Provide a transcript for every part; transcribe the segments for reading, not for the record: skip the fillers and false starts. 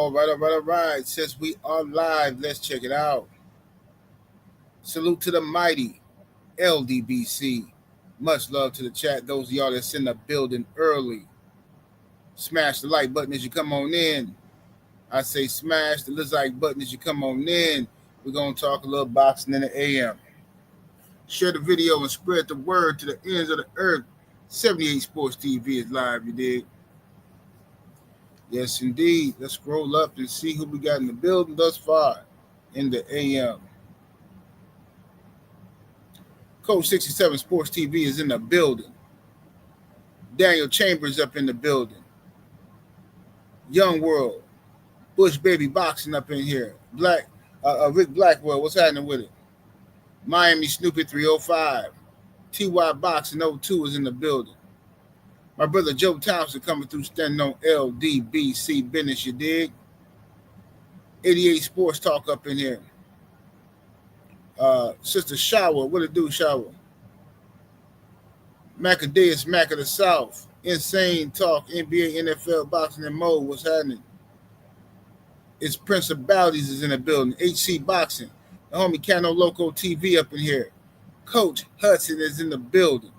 All right, all right, all right. Since we are live, let's check it out. Salute to the mighty LDBC. Much love to the chat. Those of y'all that's in the building early. Smash the like button as you come on in. I say smash the like button as you come on in. We're going to talk a little boxing in the AM. Share the video and spread the word to the ends of the earth. 78 Sports TV is live, you dig? Yes, indeed. Let's scroll up and see who we got in the building thus far in the AM. Coach 67 Sports TV is in the building. Daniel Chambers up in the building. Young World. Bush Baby Boxing up in here. Rick Blackwell, what's happening with it? Miami Snoopy 305. TY Boxing 02 is in the building. My brother Joe Thompson coming through standing on LDBC business, you dig? 88 Sports Talk up in here. Sister Shower, what it do, Shower? Macadea Mac of the South. Insane Talk, NBA, NFL, Boxing, and Mode, what's happening? It's Principalities is in the building. HC Boxing. The homie Cano Loco TV up in here. Coach Hudson is in the building.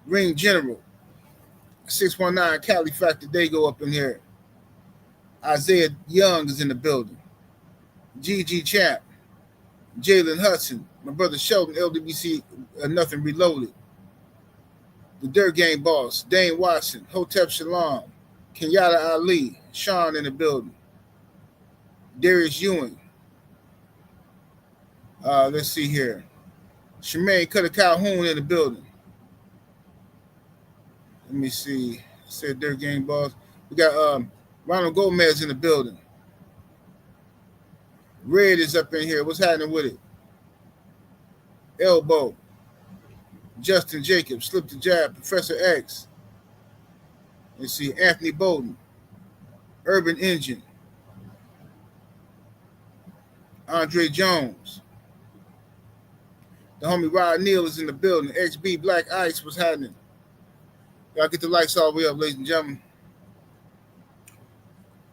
Ring General. 619 Cali Factor Dago up in here. Isaiah Young is in the building. GG Champ. Jalen Hudson. My brother Sheldon, LDBC, Nothing Reloaded. The Dirt Game Boss. Dane Watson. Hotep Shalom. Kenyatta Ali. Sean in the building. Darius Ewing. Let's see here. Shemaine Cutter Calhoun in the building. Let me see. I said Dirt Game Boss. We got Ronald Gomez in the building. Red is up in here. What's happening with it? Elbow. Justin Jacobs. Slip the Jab. Professor X. Let's see. Anthony Bowden. Urban Engine. Andre Jones. The homie Rod Neal is in the building. XB Black Ice, what's happening? Y'all get the lights all the way up, ladies and gentlemen.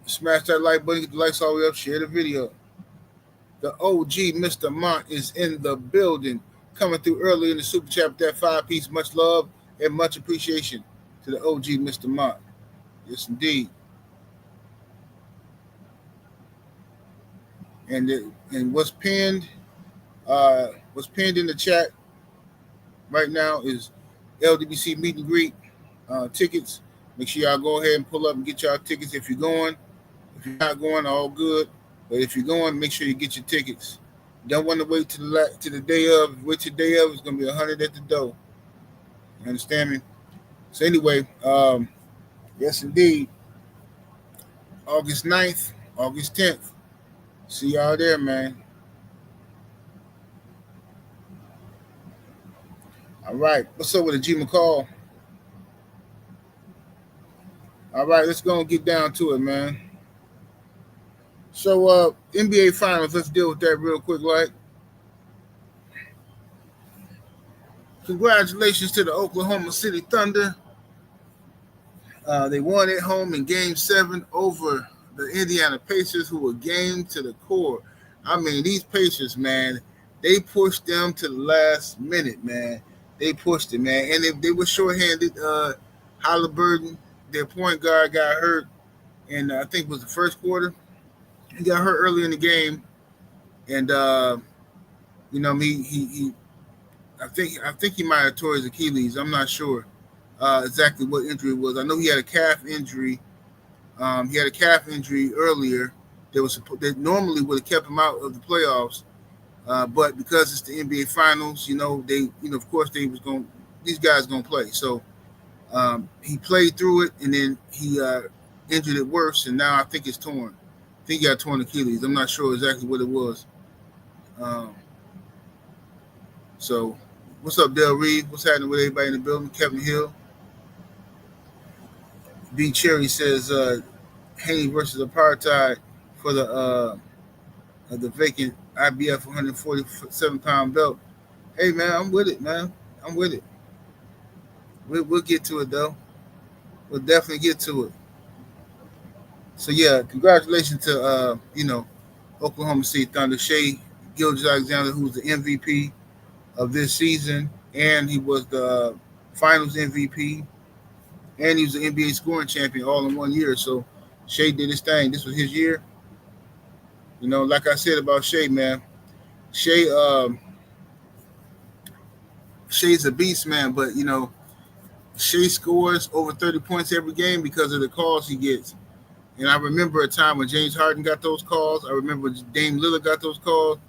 Smash that like button, get the lights all the way up, share the video. The OG Mr. Mont is in the building. Coming through early in the super chat with that 5-piece. Much love and much appreciation to the OG Mr. Mont. Yes, indeed. And what's pinned in the chat right now is LDBC meet and greet tickets. Make sure y'all go ahead and pull up and get y'all tickets if you're going. If you're not going, all good. But if you're going, make sure you get your tickets. Don't want to wait to the day of. Wait till the day of, it's gonna be 100 at the door. You understand me? So anyway, yes indeed. August 9th, August 10th. See y'all there, man. All right. What's up with the G McCall? All right, let's go and get down to it, man. So, NBA Finals, let's deal with that real quick, like. Congratulations to the Oklahoma City Thunder. They won at home in Game 7 over the Indiana Pacers, who were game to the core. I mean, these Pacers, man, they pushed them to the last minute, man. They pushed it, man. And they were shorthanded. Halliburton, their point guard, got hurt, and I think it was the first quarter. He got hurt early in the game, and he I think he might have tore his Achilles. I'm not sure exactly what injury it was. I know he had a calf injury. He had a calf injury earlier that normally would have kept him out of the playoffs, but because it's the NBA Finals, of course these guys gonna play. So he played through it, and then he injured it worse, and now I think it's torn. I think he got torn Achilles. I'm not sure exactly what it was. So, what's up, Del Reed? What's happening with everybody in the building? Kevin Hill. B. Cherry says Haney versus Apartheid for the vacant IBF 147-pound belt. Hey, man, I'm with it, man. I'm with it. We'll get to it, though. We'll definitely get to it. So yeah, congratulations to Oklahoma City Thunder. Shea Gilgeous-Alexander, who's the MVP of this season, and he was the Finals MVP, and he was the NBA scoring champion all in 1 year. So Shea did his thing. This was his year. Like I said about Shea, man. Shea, Shea's a beast, man. But Shea scores over 30 points every game because of the calls he gets. And I remember a time when James Harden got those calls. I remember Dame Lillard got those calls.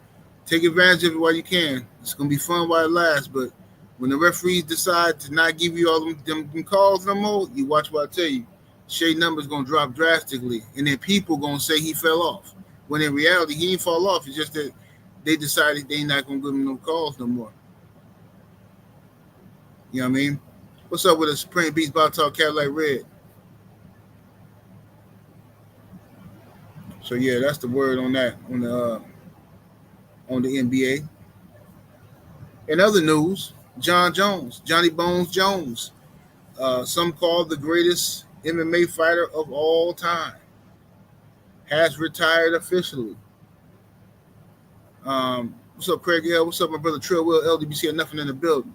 Take advantage of it while you can. It's gonna be fun while it lasts. But when the referees decide to not give you all them calls no more, you watch what I tell you. Shea numbers gonna drop drastically, and then people gonna say he fell off. When in reality he ain't fall off. It's just that they decided they not gonna give him no calls no more. You know what I mean? What's up with the Supreme Beast Ball Talk Cadillac Red? So yeah, that's the word on that on the NBA. In other news, Jon Jones, Johnny Bones Jones, some call the greatest MMA fighter of all time, has retired officially. What's up, Craig L? What's up, my brother Trill Will, LDBC, and nothing in the building.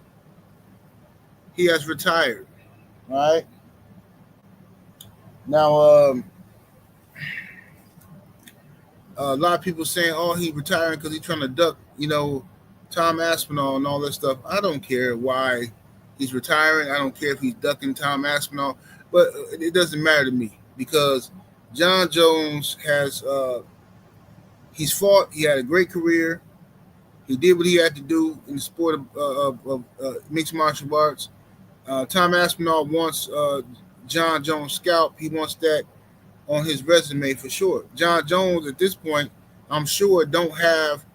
He has retired. All right. Now, a lot of people saying, "Oh, he retiring because he's trying to duck," Tom Aspinall and all that stuff. I don't care why he's retiring. I don't care if he's ducking Tom Aspinall, but it doesn't matter to me because Jon Jones has he's fought. He had a great career. He did what he had to do in the sport of mixed martial arts. Tom Aspinall wants Jon Jones' scalp. He wants that on his resume for sure. Jon Jones at this point, I'm sure, don't have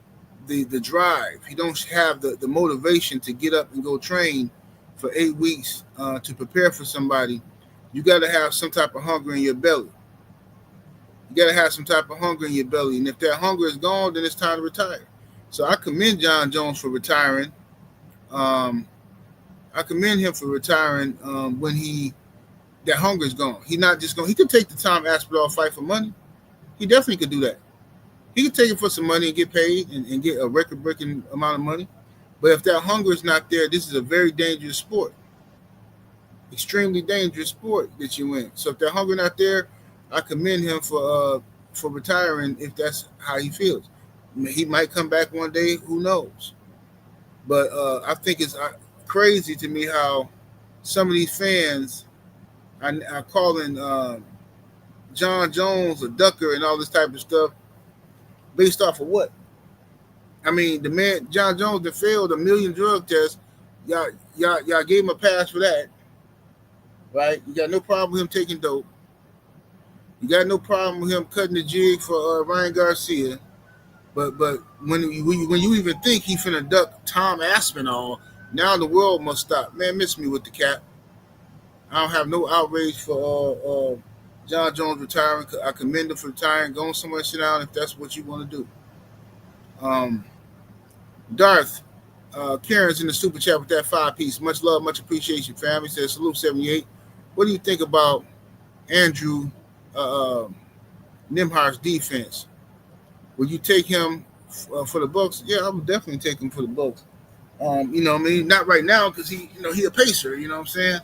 the drive. He don't have the motivation to get up and go train for 8 weeks to prepare for somebody. You got to have some type of hunger in your belly. You got to have some type of hunger in your belly. And if that hunger is gone, then it's time to retire. So I commend Jon Jones for retiring. I commend him for retiring when that hunger is gone. He not just going. He could take the Tom Aspinall fight for money. He definitely could do that. He could take it for some money and get paid and get a record-breaking amount of money. But if that hunger is not there, this is a very dangerous sport. Extremely dangerous sport that you in. So if that hunger not there, I commend him for retiring if that's how he feels. I mean, he might come back one day. Who knows? But I think it's crazy to me how some of these fans are calling Jon Jones a ducker and all this type of stuff based off of what? I mean, the man Jon Jones that failed 1 million drug tests. Y'all gave him a pass for that, right? You got no problem with him taking dope. You got no problem with him cutting the jig for Ryan Garcia. But when you even think he finna duck Tom Aspinall, now the world must stop. Man, miss me with the cap. I don't have no outrage for Jon Jones retiring. I commend him for retiring. Going somewhere, sit down if that's what you want to do. Darth, Karen's in the super chat with that 5-piece. Much love, much appreciation, family. Says salute 78. What do you think about Andrew Nimhar's defense? Would you take him for the Bucks? Yeah, I would definitely take him for the Bucks. You know what I mean? Not right now because he a pacer. You know what I'm saying?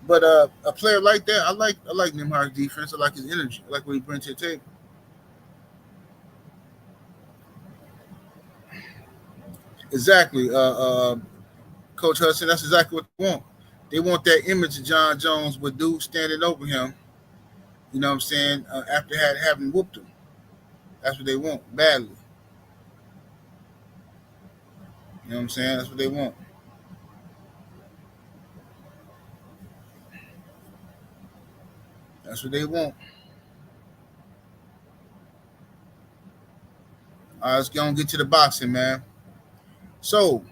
But a player like that, I like Nimhar's defense. I like his energy. I like what he brings to the table. Exactly, Coach Hudson. That's exactly what they want. They want that image of Jon Jones with dudes standing over him. You know what I'm saying? After having whooped him, that's what they want badly. You know what I'm saying? That's what they want. That's what they want. All right, let's go and get to the boxing, man. So,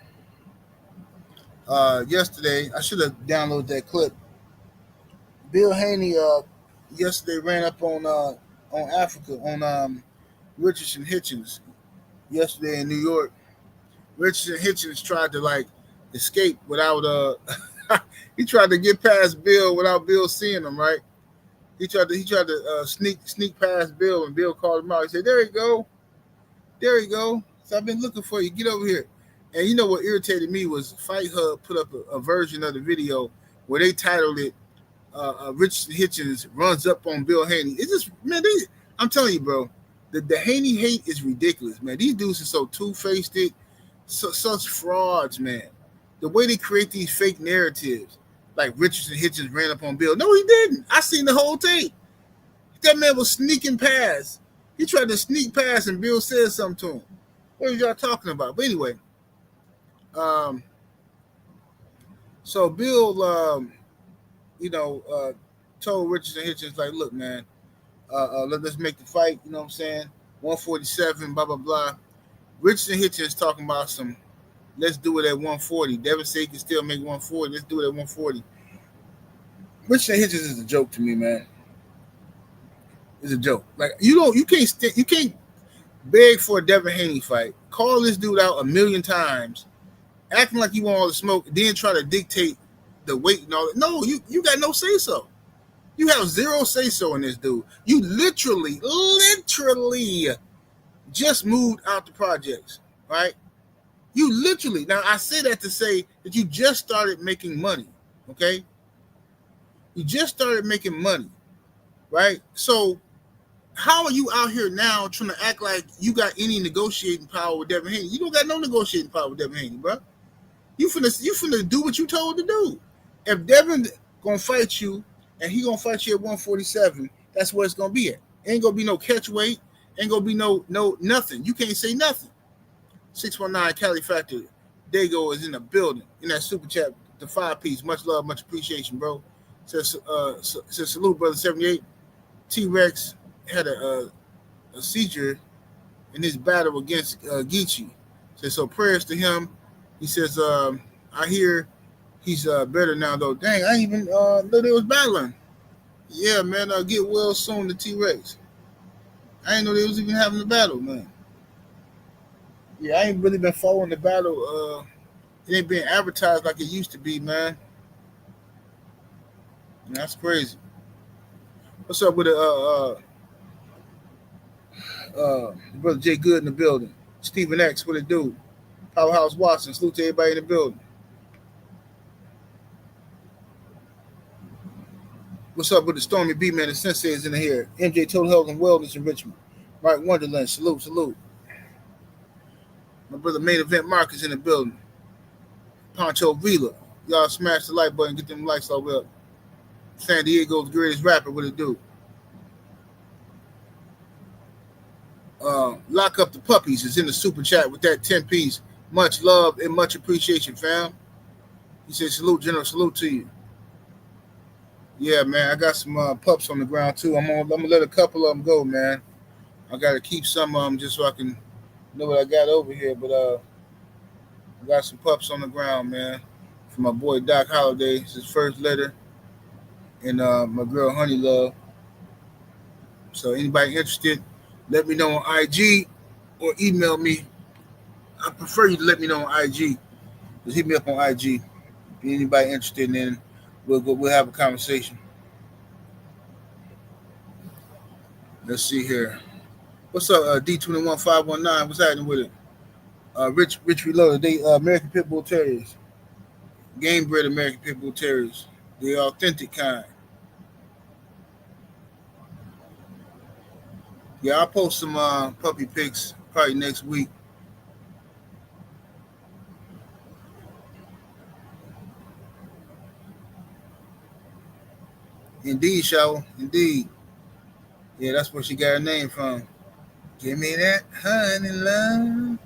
yesterday, I should have downloaded that clip. Bill Haney yesterday ran up on Africa, on Richardson Hitchens yesterday in New York. Richardson Hitchens tried to escape without he tried to get past Bill without Bill seeing him, right? He tried to sneak past Bill, and Bill called him out. He said, "There you go, there you go." So I've been looking for you. Get over here. And you know what irritated me was Fight Hub put up a version of the video where they titled it "Richardson Hitchens runs up on Bill Haney." It's just, man, I'm telling you, bro, the Haney hate is ridiculous, man. These dudes are so two-faced, such frauds, man. The way they create these fake narratives, like Richardson Hitchens ran up on Bill. No, he didn't. I seen the whole tape. That man was sneaking past. He tried to sneak past, and Bill said something to him. What are y'all talking about? But anyway, so Bill, told Richardson Hitchens, like, look, man, let's make the fight. You know what I'm saying? 147, blah blah blah. Richardson Hitchens talking about some. Let's do it at 140. Devin said he can still make 140. Let's do it at 140. Richardson Hitchens is a joke to me, man. It's a joke. Like you can't beg for a Devin Haney fight. Call this dude out a million times, acting like you want all the smoke, then try to dictate the weight and all that. No, you got no say so. You have zero say so in this dude. You literally just moved out the projects, right? You literally, now I say that to say that you just started making money, okay? You just started making money, right? So how are you out here now trying to act like you got any negotiating power with Devin Haney? You don't got no negotiating power with Devin Haney, bro. You finna do what you told to do. If Devin gonna fight you and he gonna fight you at 147, that's where it's gonna be at. Ain't gonna be no catch weight. Ain't gonna be no nothing. You can't say nothing. 619 Cali Factor. Dago is in the building. In that super chat, the 5-piece. Much love, much appreciation, bro. Says salute, brother 78. T-Rex had a seizure in his battle against Geechee. Says so prayers to him. He says, I hear he's better now though. Dang, I didn't even know they was battling. Yeah, man, get well soon to T-Rex. I didn't know they was even having a battle, man. Yeah, I ain't really been following the battle. It ain't being advertised like it used to be, man. That's crazy. What's up with brother Jay Good in the building? Stephen X, what it do? Powerhouse Watson, salute to everybody in the building. What's up with the Stormy B man? The Sensei is in here. MJ Total Health and Wellness in Richmond. Mike Wonderland, salute. My brother Main Event Mark is in the building. Poncho Vila. Y'all smash the like button, get them likes all up. San Diego's greatest rapper, what it do? Lock Up the Puppies is in the super chat with that 10-piece. Much love and much appreciation, fam. He said, salute, General, salute to you. Yeah, man, I got some pups on the ground, too. I'm gonna let a couple of them go, man. I got to keep some of them just so I can know what I got over here, but I got some pups on the ground, man. For my boy Doc Holliday, it's his first letter, and my girl Honey Love. So anybody interested, let me know on IG or email me. I prefer you to let me know on IG. Just hit me up on IG. If anybody interested, then we'll have a conversation. Let's see here. What's up, D21519? What's happening with it? Rich Reloaded. They American Pit Bull Terriers. Game bred American Pit Bull Terriers. The authentic kind. Yeah, I'll post some puppy pics probably next week. Indeed, Shower. Indeed. Yeah, that's where she got her name from. Give me that honey love.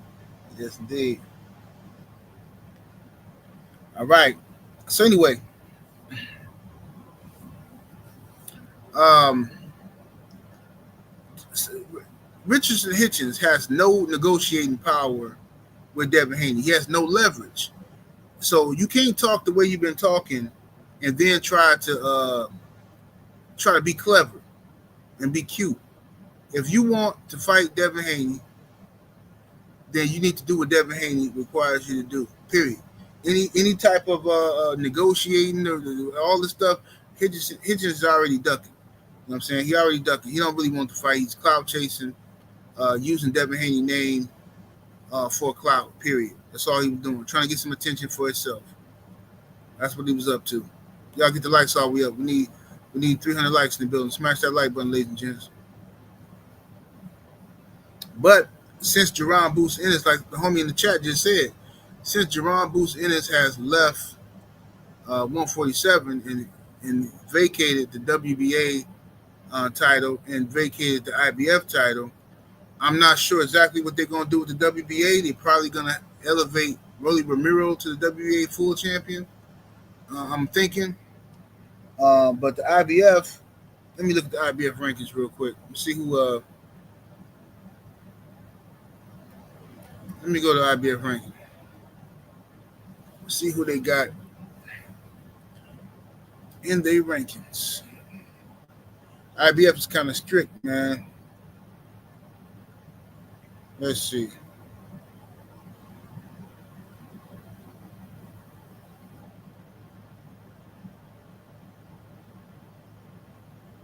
Yes, indeed. All right. So anyway, Richardson Hitchens has no negotiating power with Devin Haney. He has no leverage. So you can't talk the way you've been talking and then try to be clever and be cute. If you want to fight Devin Haney, then you need to do what Devin Haney requires you to do. Period. Any type of negotiating or all this stuff, Hitchens is already ducking. what I'm saying? He already ducked it. He don't really want to fight. He's clout chasing, using Devin Haney name for clout, period. That's all he was doing, trying to get some attention for himself. That's what he was up to. Y'all get the likes all the way up. We need 300 likes in the building. Smash that like button, ladies and gents. But since Jerron Boost Ennis, like the homie in the chat just said, since Jerron Boost Ennis has left 147 and vacated the WBA title and vacated the IBF title, I'm not sure exactly what they're going to do with the WBA. They're probably going to elevate Rolly Ramiro to the WBA full champion. I'm thinking. But the IBF, let me look at the IBF rankings real quick. See who. Let me go to IBF ranking. See who they got in their rankings. IBF is kind of strict, man. Let's see.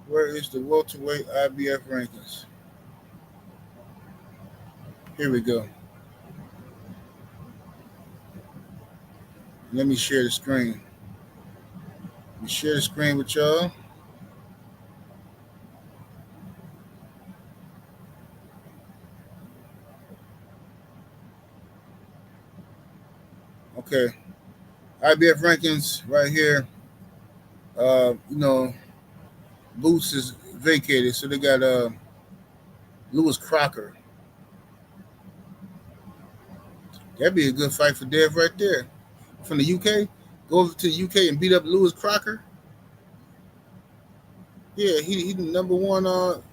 Where is the welterweight IBF rankings? Here we go. Let me share the screen. Let me share the screen with y'all. Okay. IBF rankings right here. Boots is vacated, so they got Lewis Crocker. That'd be a good fight for Dev right there. From the UK, go over to the UK and beat up Lewis Crocker. Yeah, he the number one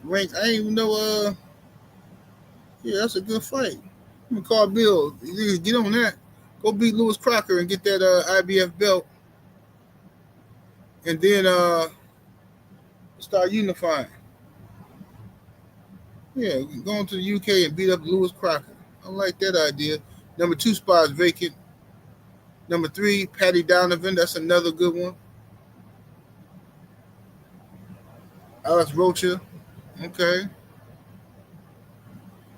ranked. I ain't even know. Yeah, that's a good fight. I'm gonna call Bill. Get on that. Go beat Lewis Crocker and get that IBF belt, and then start unifying. Yeah, going to the UK and beat up Lewis Crocker. I like that idea. Number 2 spot is vacant. Number 3, Patty Donovan. That's another good one. Alex Rocha. Okay.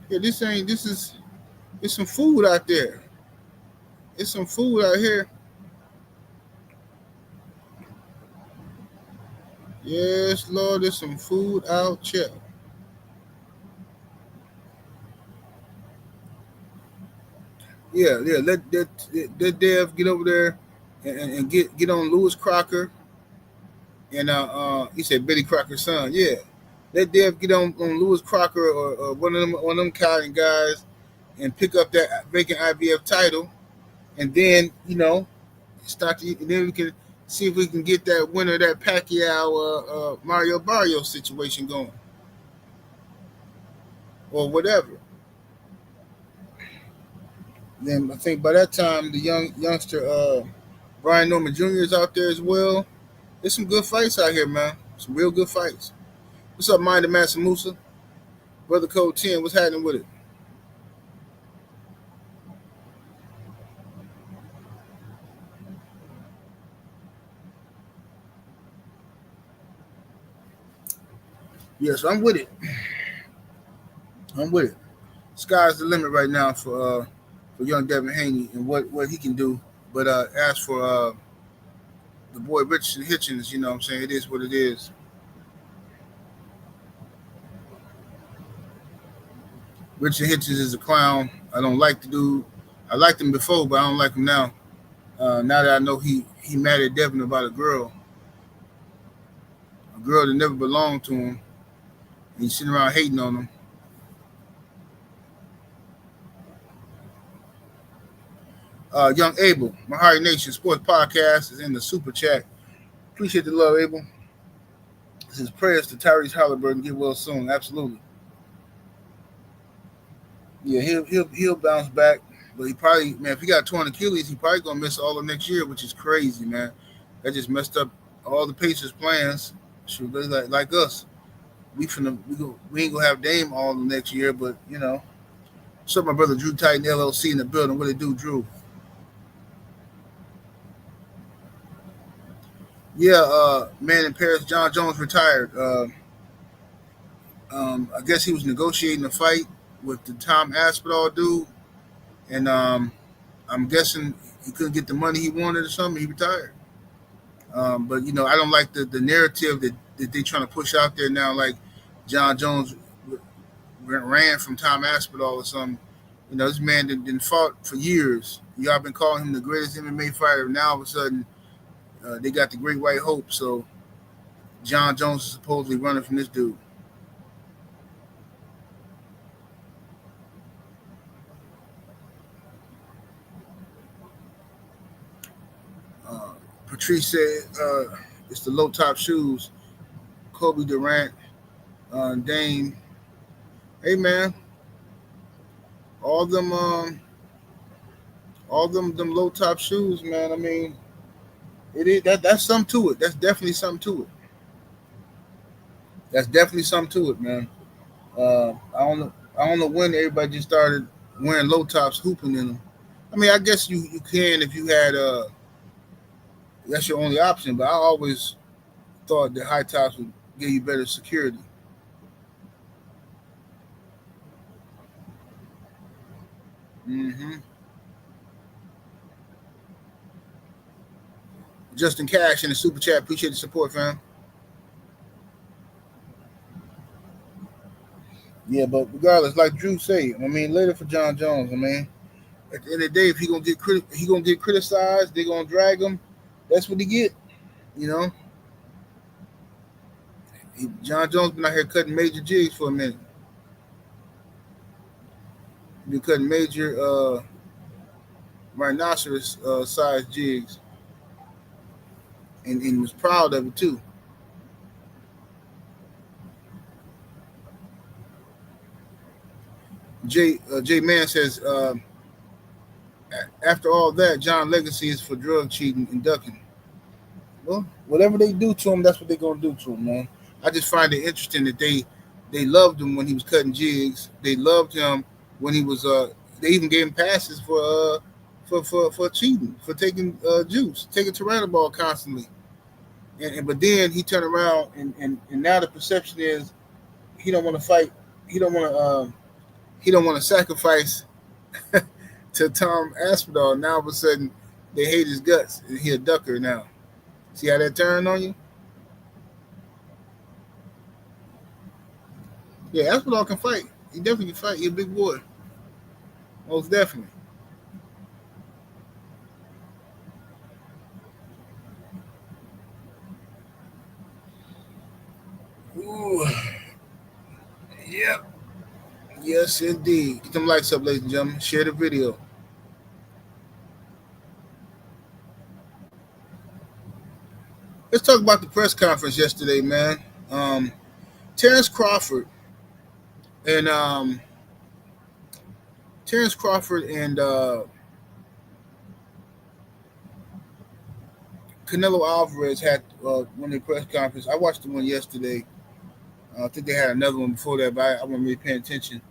Yeah, it's some food out there. It's some food out here. Yes, Lord, there's some food out here. Yeah. Let Dev get over there and get on Lewis Crocker. And he said Betty Crocker's son. Yeah. Let Dev get on Lewis Crocker or one of them Italian guys and pick up that vacant IBF title. And then, and then we can see if we can get that winner of that Pacquiao Mario Barrios situation going. Or whatever. Then I think by that time the youngster Brian Norman Jr. is out there as well. There's some good fights out here, man. Some real good fights. What's up, Minded Master Musa? Brother Code 10, what's happening with it? Yes, I'm with it. Sky's the limit right now for young Devin Haney and what he can do. But as for the boy Richardson Hitchens, you know what I'm saying? It is what it is. Richard Hitchens is a clown. I don't like the dude. I liked him before, but I don't like him now. Now that I know he mad at Devin about a girl that never belonged to him, and he's sitting around hating on him. Young Abel, Mahari Nation Sports Podcast is in the super chat. Appreciate the love, Abel. This is prayers to Tyrese Halliburton. Get well soon. Absolutely. Yeah, he'll bounce back, but he probably, man, if he got torn Achilles, he probably gonna miss all of next year, which is crazy, man. That just messed up all the Pacers' plans. Shoot, they like us. We ain't gonna have Dame all the next year, but what's up, my brother Drew Titan LLC in the building? What it do, Drew? Yeah, man in Paris, Jon Jones retired. I guess he was negotiating a fight with the Tom Aspinall dude, and I'm guessing he couldn't get the money he wanted or something. He retired. But I don't like the narrative that they trying to push out there now. Like Jon Jones ran from Tom Aspinall or something. This man didn't fought for years. Y'all been calling him the greatest MMA fighter. Now all of a sudden, they got the Great White Hope. So Jon Jones is supposedly running from this dude. Patrice said it's the low top shoes. Kobe Durant, Dame. Hey man, all them low top shoes, man. I mean, it is that's something to it. That's definitely something to it. That's definitely something to it, man. I don't know when everybody just started wearing low tops, hooping in them. I mean, I guess you can if you had that's your only option. But I always thought that high tops would give you better security. hmm Justin Cash in the super chat. Appreciate the support, fam. Yeah, but regardless, like Drew say, I mean, later for Jon Jones. I mean, at the end of the day, if he gonna get criticized, they gonna drag him. That's what he get. You know, Jon Jones been out here cutting major jigs for a minute. He been cutting major rhinoceros size jigs, and was proud of it too. Jay Man says, after all that, John legacy is for drug cheating and ducking. Well, whatever they do to him, that's what they're gonna do to him, man. I just find it interesting that they loved him when he was cutting jigs. They loved him when he was They even gave him passes for cheating, for taking juice, taking Tyranobol constantly. But then he turned around and now the perception is he don't want to fight. He don't want to. He don't want to sacrifice to Tom Aspinall. Now all of a sudden they hate his guts. He a ducker now. See how that turned on you? Yeah, Aspinall can fight. He definitely can fight. He a big boy. Most definitely. Ooh. Yep. Yes, indeed. Get them likes up, ladies and gentlemen. Share the video. Let's talk about the press conference yesterday, man. Um, Terence Crawford and Terence Crawford and Canelo Alvarez had one of the press conference. I watched the one yesterday. I think they had another one before that, but I wasn't really paying attention.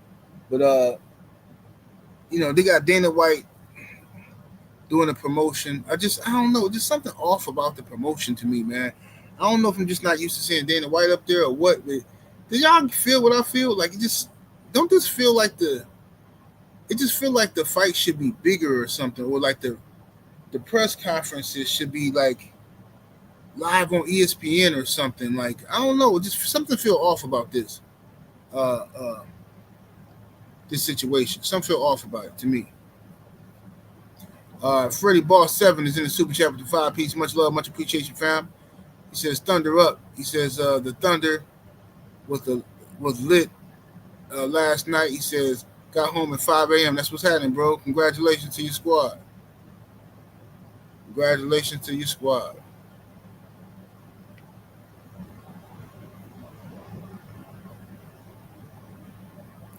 But they got Dana White doing a promotion. I don't know, just something off about the promotion to me, man. I don't know if I'm just not used to seeing Dana White up there or what. But did y'all feel what I feel? Like it just don't just feel like the fight should be bigger or something, or like the press conferences should be like live on ESPN or something. Like I don't know, just something feel off about this. Uh, uh, this situation. Something feel off about it to me. Freddie Boss 7 is in the super chat with the 5 piece. Much love, much appreciation, fam. He says thunder up. He says the thunder was lit last night. He says got home at 5 a.m. That's what's happening, bro. Congratulations to your squad. Congratulations to your squad.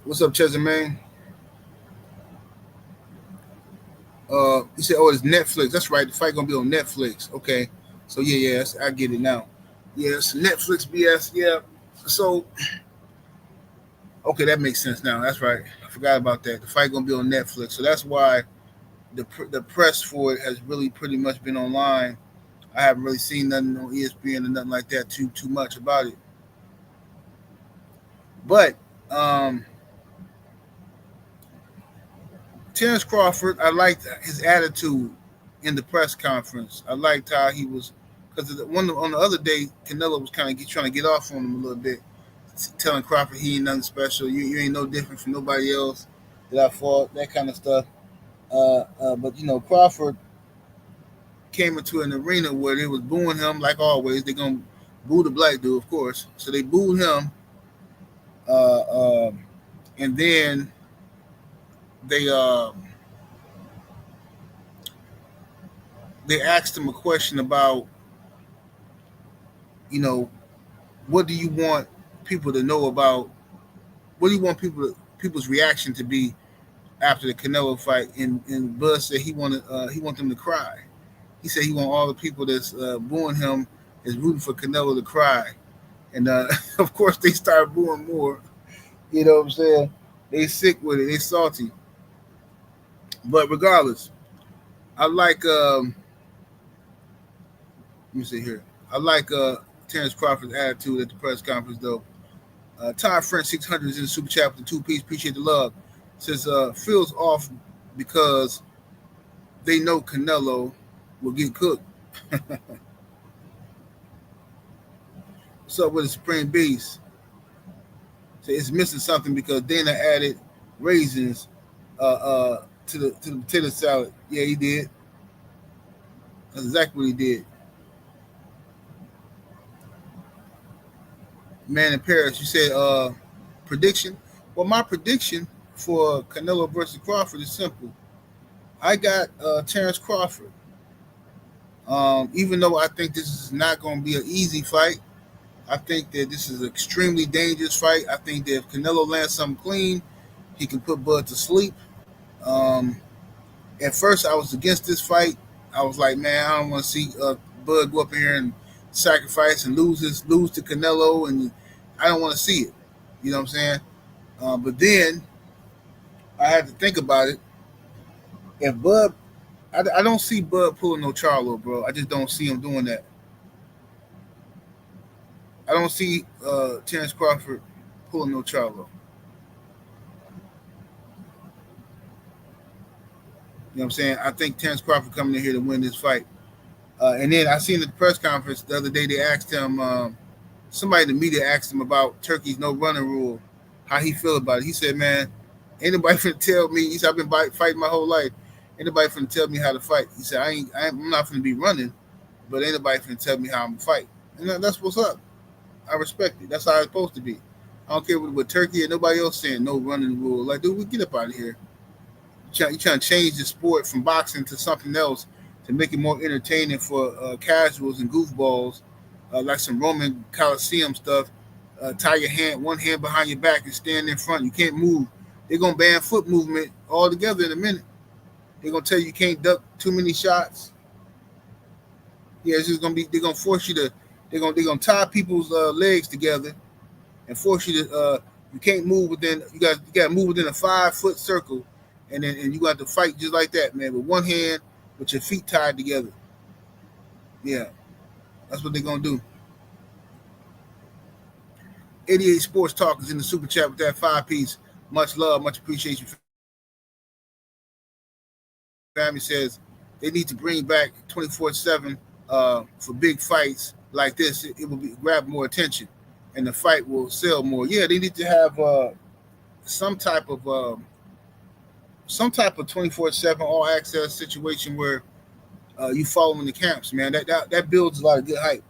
What's up, Chesamane? He said, "Oh, it's Netflix. That's right. The fight gonna be on Netflix. Okay. So yes, I get it now. Yes, Netflix BS. Yeah. So okay, that makes sense now. That's right. I forgot about that. The fight gonna be on Netflix. So that's why the press for it has really pretty much been online. I haven't really seen nothing on ESPN or nothing like that too much about it. But Terence Crawford, I liked his attitude in the press conference. I liked how he was, because on the other day, Canelo was kind of trying to get off on him a little bit, telling Crawford he ain't nothing special. You ain't no different from nobody else that I fought, that kind of stuff. But Crawford came into an arena where they was booing him like always. They're gonna boo the black dude, of course. So they booed him, uh, uh, and then they uh, they asked him a question about, you know, what do you want people to know about? What do you want people's reaction to be after the Canelo fight? And Bud said he want them to cry. He said he want all the people that's booing him is rooting for Canelo to cry. And of course they start booing more. You know what I'm saying? They sick with it. They salty. But regardless, I like let me see here. I like Terence Crawford's attitude at the press conference though. Todd French 600 is in the super chat with the 2 piece. Appreciate the love. Says feels off because they know Canelo will get cooked. What's up with the Supreme Beast? So it's missing something because Dana added raisins to the potato salad. Yeah, he did. That's exactly what he did. Man in Paris, you said prediction. Well, my prediction for Canelo versus Crawford is simple. I got Terence Crawford. Even though I think this is not going to be an easy fight, I think that this is an extremely dangerous fight. I think that if Canelo lands something clean, he can put Bud to sleep. Um, at first, I was against this fight. I was like, man, I don't want to see Bud go up in here and sacrifice and lose to Canelo, and I don't want to see it. You know what I'm saying? But then I had to think about it. If Bud, I don't see Bud pulling no Charlo, bro. I just don't see him doing that. I don't see Terence Crawford pulling no Charlo. You know what I'm saying? I think Terence Crawford coming in here to win this fight. And then I seen the press conference the other day. They asked him, somebody in the media asked him about Turkey's no running rule, how he feel about it. He said, "Man, anybody finna tell me?" He said, "I've been fighting my whole life. Anybody finna tell me how to fight?" He said, I'm not finna be running, but anybody finna tell me how I'm gonna fight." And that's what's up. I respect it. That's how it's supposed to be. I don't care what Turkey or nobody else saying no running rule. Like, dude, we get up out of here. You trying to change the sport from boxing to something else to make it more entertaining for casuals and goofballs, like some Roman Coliseum stuff. Tie one hand behind your back and stand in front. You can't move. They're gonna ban foot movement altogether in a minute. They're gonna tell you can't duck too many shots. Yeah, it's just gonna be. They're gonna force you to. They're gonna tie people's legs together and force you to. You can't move within. You got to move within a 5-foot circle, and you got to fight just like that, man, with one hand with your feet tied together. Yeah, that's what they're gonna do. 88 Sports Talk is in the super chat with that 5-piece. Much love, much appreciation. Family says they need to bring back 24/7 for big fights like this. It will grab more attention, and the fight will sell more. Yeah, they need to have some type of 24/7 all access situation where you follow in the camps, man. That builds a lot of good hype.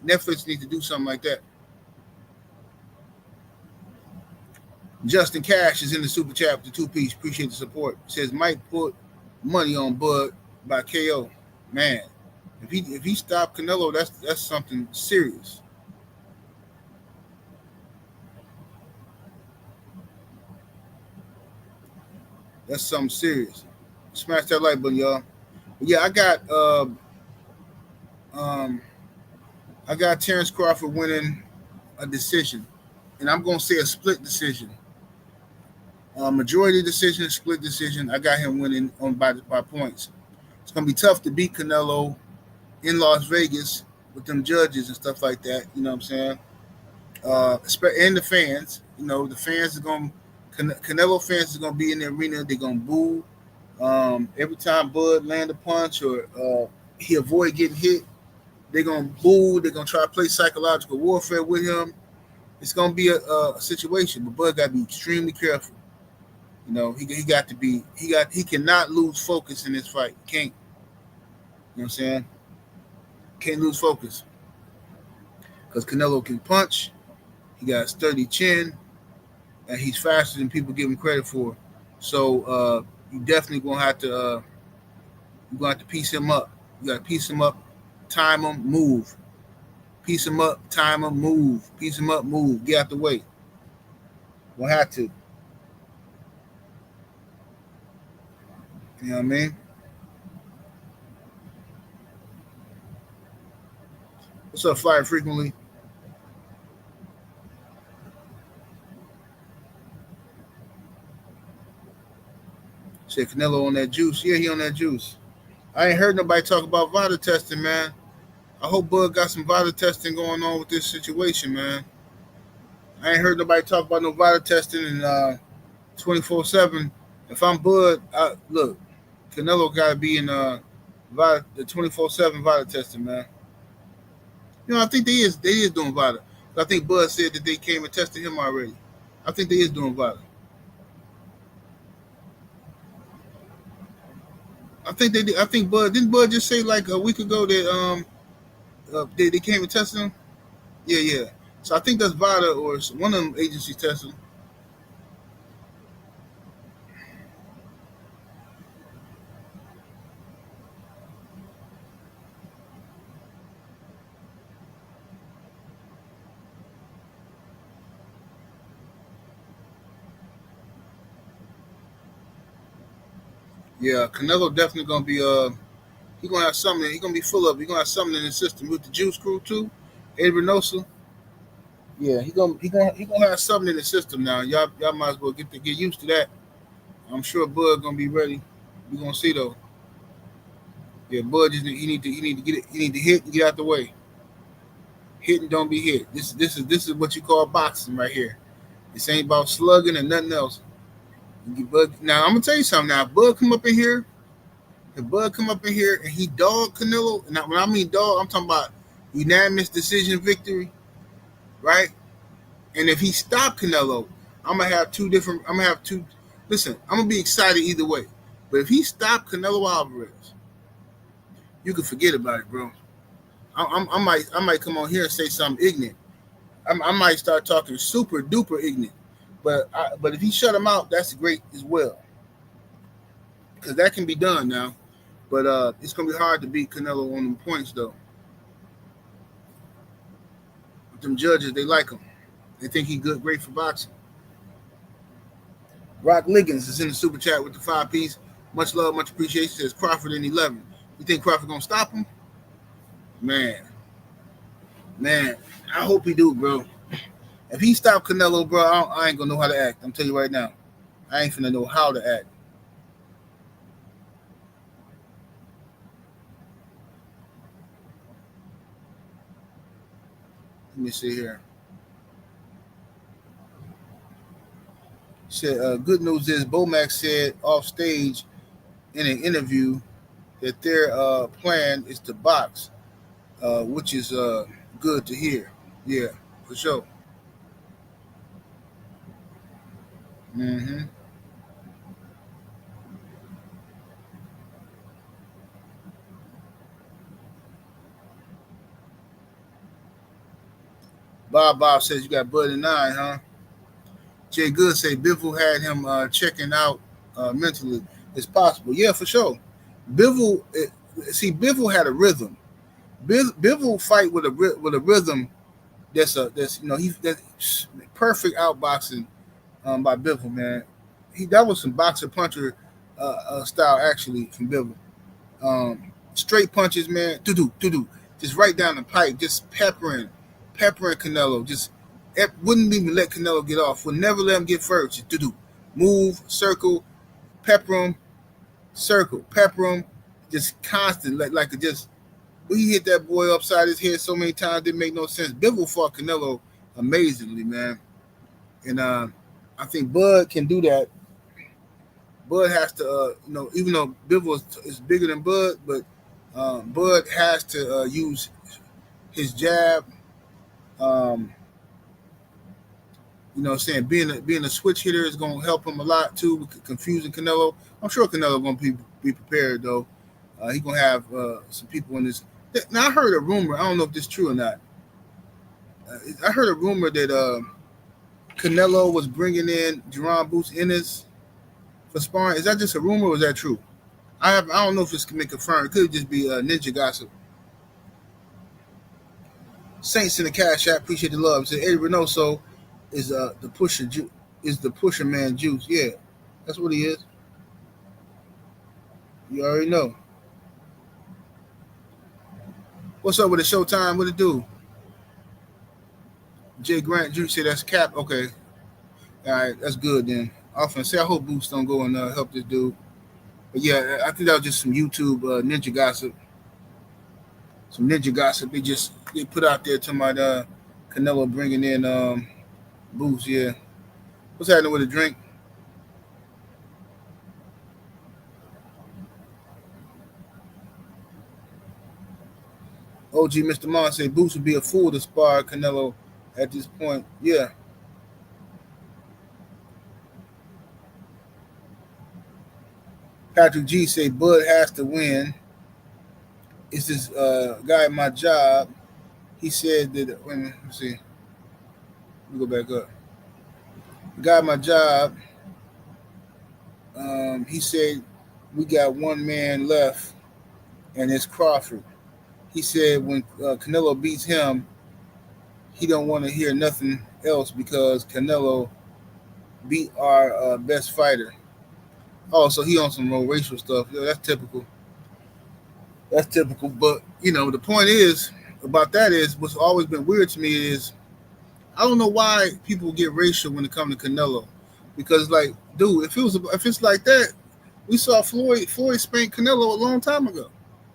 Netflix needs to do something like that. Justin Cash is in the super chat with the 2-piece. Appreciate the support. Says Mike put money on Bud by KO. Man, if he stopped Canelo, that's something serious. That's something serious. Smash that like button, y'all. But yeah, I got Terence Crawford winning a decision, and I'm gonna say a split decision. Majority decision, split decision. I got him winning by points. It's gonna be tough to beat Canelo in Las Vegas with them judges and stuff like that. You know what I'm saying? And the fans. You know, the fans are going. Canelo fans are going to be in the arena. They're going to boo every time Bud land a punch or he avoid getting hit. They're going to boo. They're going to try to play psychological warfare with him. It's going to be a situation, but Bud got to be extremely careful. You know, he got to be he cannot lose focus in this fight. Can't. You know what I'm saying? Can't lose focus because Canelo can punch. He got a sturdy chin, and he's faster than people give him credit for. So you definitely gonna have to piece him up. You got to piece him up, time him, move. Piece him up, time him, move. Piece him up, move. Get out the way. Gonna have to. You know what I mean? What's up, Flyer Frequently? Said Canelo on that juice. Yeah, he on that juice. I ain't heard nobody talk about VADA testing, man. I hope Bud got some VADA testing going on with this situation, man. I ain't heard nobody talk about no VADA testing in 24/7. If I'm Bud, look, Canelo got to be in the 24/7 VADA testing, man. You know, I think they is doing VADA. I think Bud said that they came and tested him already. I think they is doing VADA. I think they did. I think Bud didn't Bud just say like a week ago that they came and tested him. Yeah, yeah. So I think that's VADA or one of them agencies testing. Yeah, Canelo definitely gonna be he gonna have something. He gonna be full of. He gonna have something in the system with the Juice Crew too. Eddie Reynoso. Yeah, he gonna have something in the system now. Y'all might as well get used to that. I'm sure Bud gonna be ready. We gonna see though. Yeah, Bud just he need to get it. He need to hit and get out the way. Hit and don't be hit. This is what you call boxing right here. This ain't about slugging and nothing else. Bud, now I'm gonna tell you something. Now Bud come up in here. If Bud come up in here and he dog Canelo, and when I mean dog, I'm talking about unanimous decision victory, right? And if he stop Canelo, I'm gonna have two different. I'm gonna have two. Listen, I'm gonna be excited either way. But if he stop Canelo Alvarez, you can forget about it, bro. I might come on here and say something ignorant. I might start talking super duper ignorant. But if he shut him out, that's great as well, because that can be done now. But it's gonna be hard to beat Canelo on them points though. But them judges, they like him. They think he good, great for boxing. Rock Liggins is in the super chat with the 5 piece. Much love, much appreciation. Says Crawford in 11. You think Crawford gonna stop him? Man, I hope he do, bro. If he stop Canelo, bro, I ain't gonna know how to act. I'm telling you right now, I ain't finna know how to act. Let me see here. Said good news is Bomac said off stage in an interview that their plan is to box, which is good to hear. Yeah, for sure. Mm-hmm. Bob says you got Bud and 9, huh? Jay Good say Bivol had him checking out mentally. It's possible. Yeah, for sure. Bivol, Bivol had a rhythm. Bivol fight with a rhythm that's he's that's perfect outboxing by Bivol, man. That was some boxer puncher style actually from Bivol. Straight punches, man. Do, just right down the pipe, just peppering Canelo. Just wouldn't even let Canelo get off. Would never let him get first. Just do, move, circle, pepper him, circle, pepper him, just constant, like just. He hit that boy upside his head so many times, didn't make no sense. Bivol fought Canelo amazingly, man. And I think Bud can do that. Bud has to, even though Bivol is bigger than Bud, but Bud has to use his jab. Um, saying being a switch hitter is going to help him a lot too, with confusing Canelo. I'm sure Canelo going to be prepared though. He's going to have some people in this. Now I heard a rumor. I don't know if this is true or not. I heard a rumor that Canelo was bringing in Jerron Boots Ennis for sparring. Is that just a rumor or is that true? I don't know if it's been confirmed. It could just be ninja gossip. Saints in the cash app. Appreciate the love. Said Eddie Reynoso is the pusher man juice. Yeah, that's what he is. You already know. What's up with the Showtime? What it do? Jay Grant Jr. said that's cap. Okay. All right, that's good then. Often say I hope Boots don't go and help this dude. But yeah, I think that was just some YouTube ninja gossip. Some ninja gossip they put out there to my Canelo bringing in Boots. Yeah. What's happening with a drink? OG Mr. Mon said Boots would be a fool to spar Canelo at this point. Yeah. Patrick G say Bud has to win. It's this guy at my job. He said that. Wait a minute. Let's see. Let me go back up. The guy at my job. He said we got one man left, and it's Crawford. He said when Canelo beats him, he don't want to hear nothing else because Canelo beat our best fighter. Oh, so he on some more racial stuff. Yeah, that's typical. That's typical. But, the point is about that is what's always been weird to me is I don't know why people get racial when it comes to Canelo. Because, like, dude, if it's like that, we saw Floyd spank Canelo a long time ago.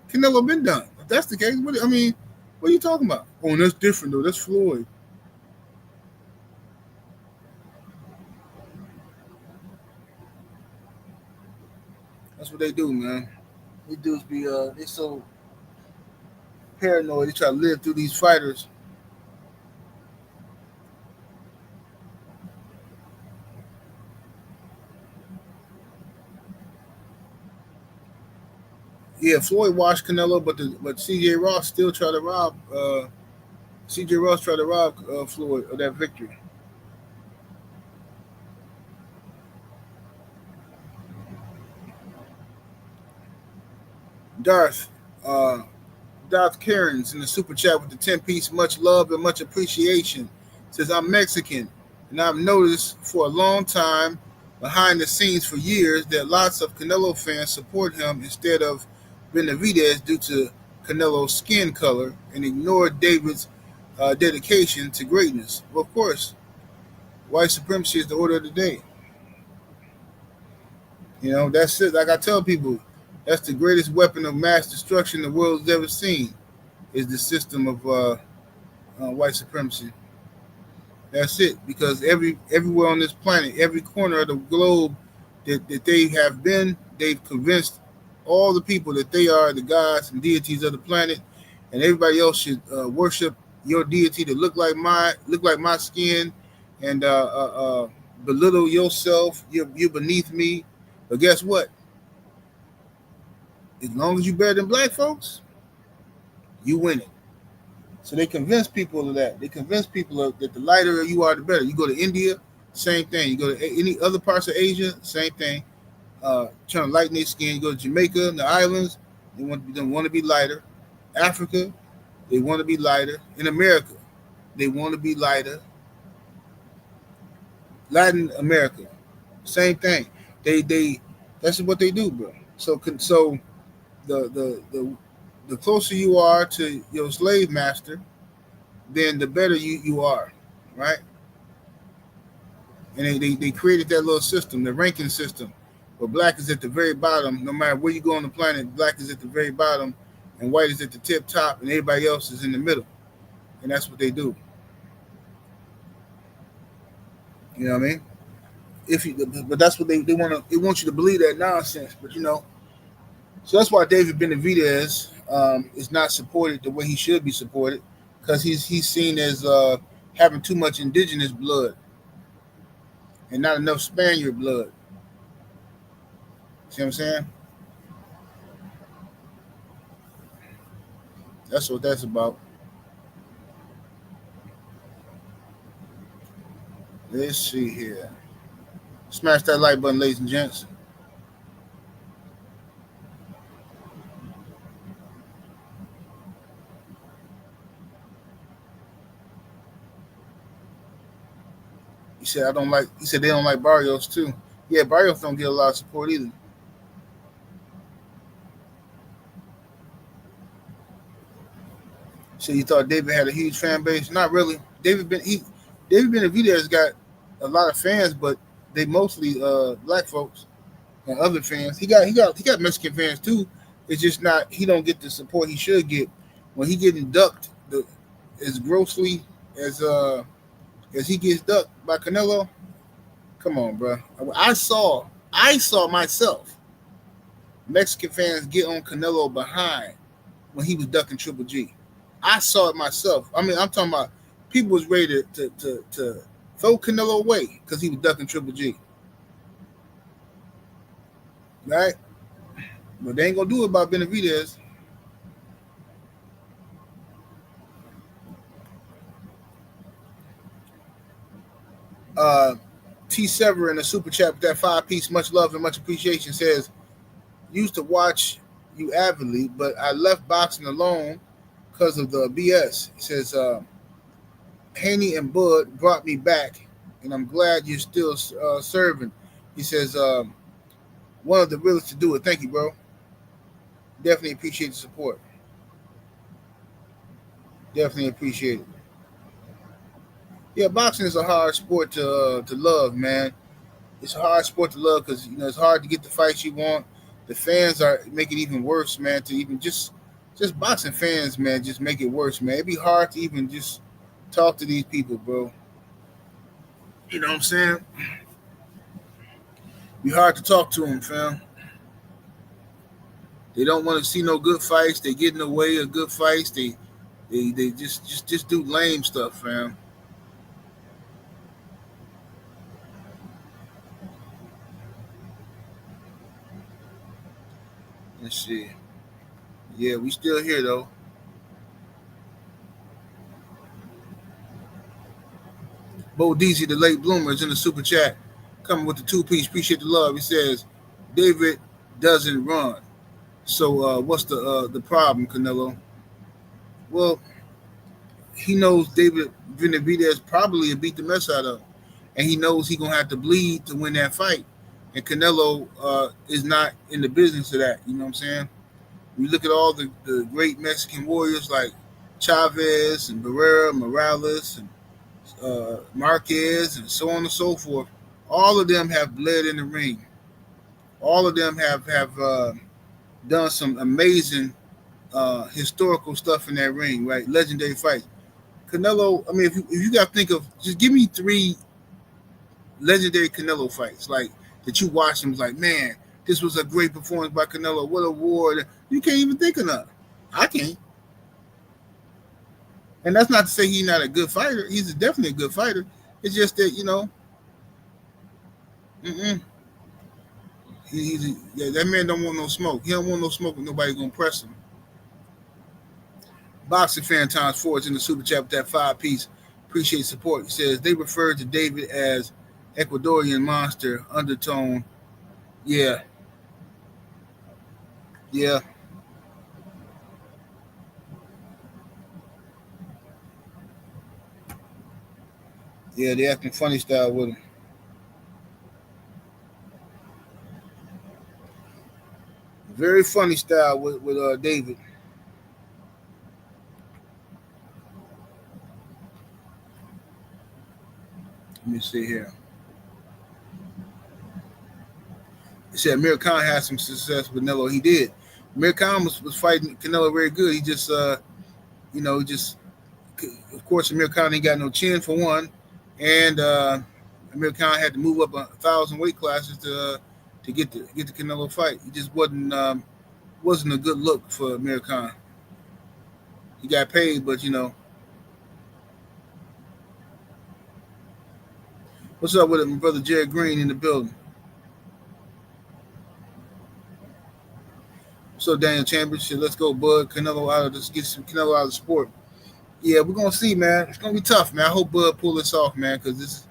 Canelo been done. If that's the case, what are you talking about? Oh, that's different, though. That's Floyd. That's what they do, man. These dudes be they so paranoid. They try to live through these fighters. Yeah, Floyd washed Canelo, but C.J. Ross still tried to rob. C.J. Ross tried to rob Floyd of that victory. Darth Terence in the super chat with the 10-piece, much love and much appreciation. Says I'm Mexican, and I've noticed for a long time, behind the scenes for years, that lots of Canelo fans support him instead of Benavidez due to Canelo's skin color and ignore David's dedication to greatness. Well, of course, white supremacy is the order of the day. That's it. Like I tell people, that's the greatest weapon of mass destruction the world's ever seen, is the system of white supremacy. That's it. Because everywhere on this planet, every corner of the globe that they have been, they've convinced all the people that they are the gods and deities of the planet, and everybody else should worship your deity to look like my skin, and belittle yourself. You're beneath me. But guess what? As long as you're better than black folks, you win it. So they convince people of that. They convince people that the lighter you are, the better. You go to India, same thing. You go to any other parts of Asia, same thing. Trying to lighten their skin. You go to Jamaica, the islands, they want to be lighter. Africa, they want to be lighter. In America, they want to be lighter. Latin America, same thing. They that's what they do, bro. So the closer you are to your slave master, then the better you are, right? And they created that little system, the ranking system, where black is at the very bottom. No matter where you go on the planet, black is at the very bottom, and white is at the tip top, and everybody else is in the middle. And that's what they do. You know what I mean? If you, but that's what they want to. They want you to believe that nonsense. But so that's why David Benavidez is not supported the way he should be supported, because he's seen as having too much indigenous blood and not enough Spaniard blood. See what I'm saying? That's what that's about. Let's see here. Smash that like button, ladies and gents. He said I don't like. He said they don't like Barrios too. Yeah, Barrios don't get a lot of support either. So you thought David had a huge fan base? Not really. David Benavidez got a lot of fans, but they mostly black folks and other fans. He got Mexican fans too. It's just not he don't get the support he should get when he getting ducked as grossly as he gets ducked by Canelo. Come on, bro. I saw myself Mexican fans get on Canelo behind when he was ducking Triple G. I saw it myself. I mean, I'm talking about people was ready to throw Canelo away because he was ducking Triple G. Right? But they ain't gonna do it about Benavidez. T Sever in the super chat with that 5-piece, much love and much appreciation, says, used to watch you avidly, but I left boxing alone because of the BS. He says, Haney and Bud brought me back, and I'm glad you're still serving. He says, one of the realest to do it. Thank you, bro. Definitely appreciate the support. Definitely appreciate it. Yeah, boxing is a hard sport to love, man. It's a hard sport to love because it's hard to get the fights you want. The fans are make it even worse, man. To even just boxing fans, man, just make it worse, man. It'd be hard to even just talk to these people, bro. You know what I'm saying? Be hard to talk to them, fam. They don't want to see no good fights. They get in the way of good fights. They just do lame stuff, fam. Let's see. Yeah, we still here though. Bo Deasy, the late bloomer, is in the super chat, coming with the 2-piece. Appreciate the love. He says, David doesn't run. So what's the problem, Canelo? Well, he knows David Benavidez probably beat the mess out of him, and he knows he's gonna have to bleed to win that fight. And Canelo is not in the business of that. You know what I'm saying? We look at all the great Mexican warriors like Chavez and Barrera, Morales, and Marquez, and so on and so forth. All of them have bled in the ring. All of them have done some amazing historical stuff in that ring, right? Legendary fights. Canelo, I mean, if you got to think of, just give me 3 legendary Canelo fights, like that you watched and was like, man, this was a great performance by Canelo. What a award. You can't even think of none. I can't. And that's not to say he's not a good fighter. He's definitely a good fighter. It's just that, that man don't want no smoke. He don't want no smoke with nobody going to press him. Boxing fan times 4 is in the super chat with that 5-piece. Appreciate support. He says they referred to David as Ecuadorian monster undertone. Yeah. Yeah. Yeah, they acting funny style with him. Very funny style with David. Let me see here. He said Amir Khan had some success with Canelo. He did. Amir Khan was fighting Canelo very good. He just, of course, Amir Khan ain't got no chin for one, and Amir Khan had to move up 1,000 weight classes to get the Canelo fight. It just wasn't a good look for Amir Khan. He got paid, but what's up with it, my brother Jared Green in the building? So Daniel Chambers said, "Let's go, Bud. Canelo out of this. Get some Canelo out of the sport." Yeah, we're gonna see, man. It's gonna be tough, man. I hope Bud pull this off, man, because this,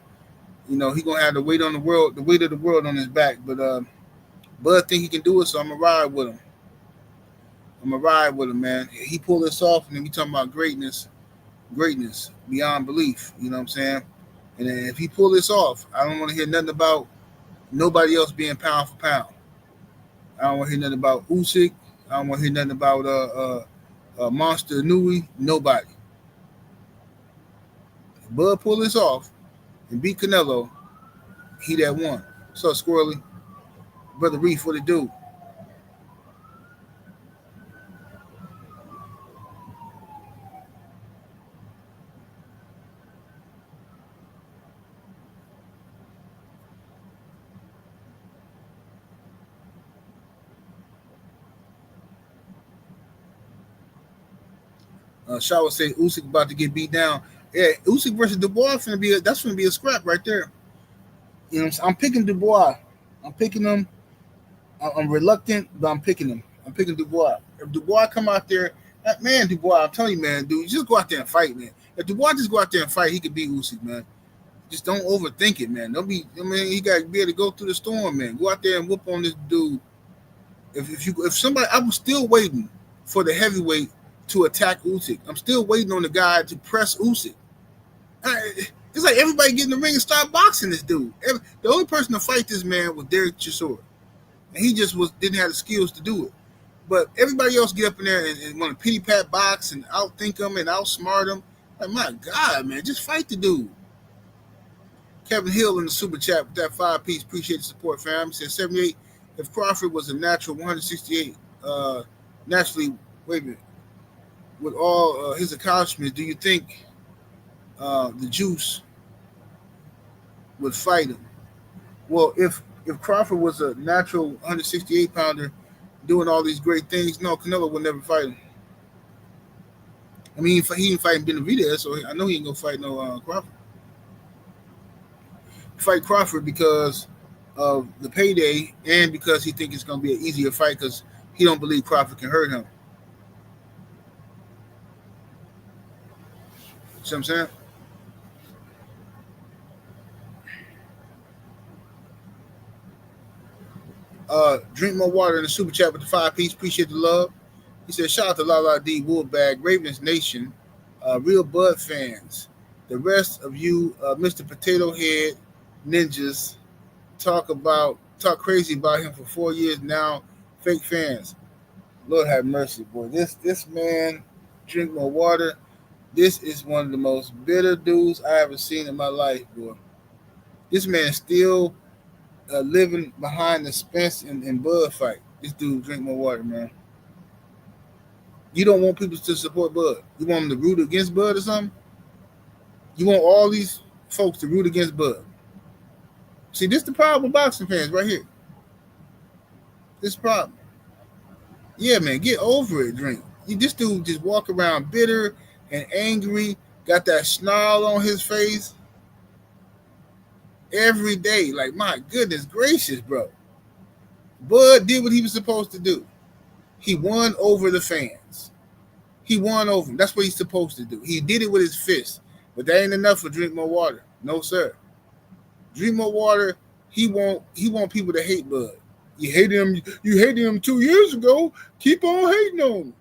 he gonna have the weight on the world, the weight of the world on his back. But Bud think he can do it, so I'm gonna ride with him. Man. He pull this off, and then we talking about greatness beyond belief. You know what I'm saying? And then if he pull this off, I don't want to hear nothing about nobody else being pound for pound. I don't want to hear nothing about Usyk. I don't want to hear nothing about Monster Nui. Nobody. If Bud pull this off and beat Canelo, he that won. So Squirrely, brother Reef, what it do? Shaw would say Usyk about to get beat down. Yeah, Usyk versus Dubois that's gonna be a scrap right there. You know what I'm saying? I'm picking Dubois. I'm picking him. I'm reluctant, but I'm picking him. I'm picking Dubois. If Dubois come out there, man, Dubois, I'm telling you, man, dude, just go out there and fight, man. If Dubois just go out there and fight, he could beat Usyk, man. Just don't overthink it, man. He got to be able to go through the storm, man. Go out there and whoop on this dude. If somebody, I was still waiting for the heavyweight to attack Usyk. I'm still waiting on the guy to press Usyk. It's like everybody get in the ring and start boxing this dude. The only person to fight this man was Derek Chisora. And he just didn't have the skills to do it. But everybody else get up in there and want to pity pat box and outthink him and outsmart him. Like, my God, man, just fight the dude. Kevin Hill in the super chat with that 5-piece. Appreciate the support, fam. He said 78. If Crawford was a natural 168, naturally, wait a minute, with all his accomplishments, do you think the Juice would fight him? Well, if Crawford was a natural 168 pounder doing all these great things, no, Canelo would never fight him. I mean, he ain't fighting Benavidez, so I know he ain't gonna fight no Crawford. Fight Crawford because of the payday and because he think it's gonna be an easier fight because he don't believe Crawford can hurt him. See what I'm saying? Drink more water in the super chat with the 5-piece. Appreciate the love. He said, shout out to Lala D, Woolbag, Ravens Nation, real Bud fans. The rest of you, Mr. Potato Head ninjas, talk crazy about him for 4 years now. Fake fans. Lord have mercy, boy. This man, drink more water. This is one of the most bitter dudes I ever seen in my life, boy. This man still living behind the Spence and Bud fight. This dude drink more water, man. You don't want people to support Bud. You want them to root against Bud or something? You want all these folks to root against Bud. See, this is the problem with boxing fans right here. This problem. Yeah, man, get over it, Drink. This dude just walk around bitter and angry, got that snarl on his face every day. Like, my goodness gracious, bro. Bud did what he was supposed to do. He won over the fans. He won over them. That's what he's supposed to do. He did it with his fist. But that ain't enough for Drink More Water. No, sir. Drink More Water, he want people to hate Bud. You hated him 2 years ago. Keep on hating on him.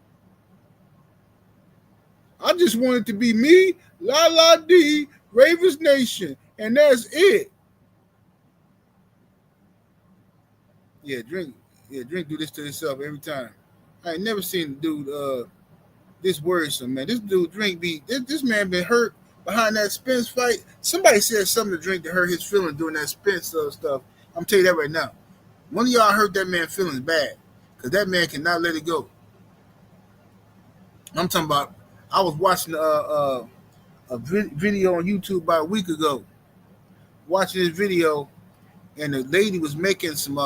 I just want it to be me, La La D, Ravens Nation, and that's it. Yeah, Drink do this to himself every time. I ain't never seen a dude this worrisome, man. This dude Drink this man been hurt behind that Spence fight. Somebody said something to Drink to hurt his feelings during that Spence stuff. I'm telling you that right now. One of y'all hurt that man's feelings bad because that man cannot let it go. I'm talking about. I was watching a video on YouTube about a week ago watching this video, and the lady was making some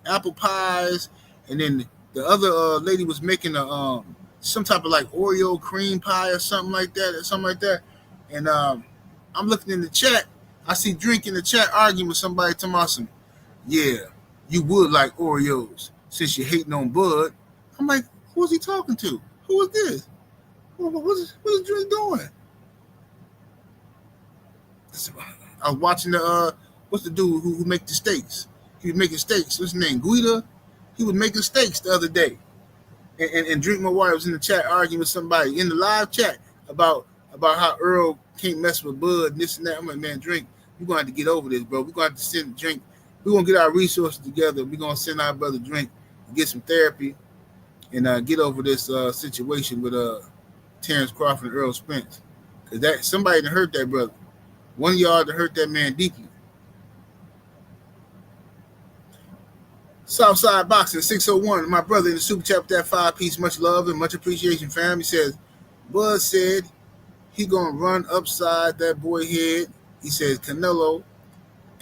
apple pies, and then the other lady was making a some type of like Oreo cream pie or something like that, and I'm looking in the chat. I see Drink in the chat arguing with somebody talking about some, yeah, you would like Oreos since you're hating on Bud. I'm like, who is he talking to? Who is this? What is Drink doing? I was watching the what's the dude who make the steaks? He was making steaks. What's his name? Guida. He was making steaks the other day, and Drink My Water was in the chat arguing with somebody in the live chat about how Earl can't mess with Bud and this and that. I'm like, man, Drink, we're gonna have to get over this, bro. We're gonna have to send Drink. We're gonna get our resources together. We're gonna send our brother Drink to get some therapy and get over this situation with Terence Crawford and Earl Spence, because that somebody that hurt that brother. One of y'all that hurt that man deeply. Southside Boxing 601. My brother in the super chat with that 5-piece. Much love and much appreciation, fam. He says, Bud said he gonna run upside that boy head. He says Canelo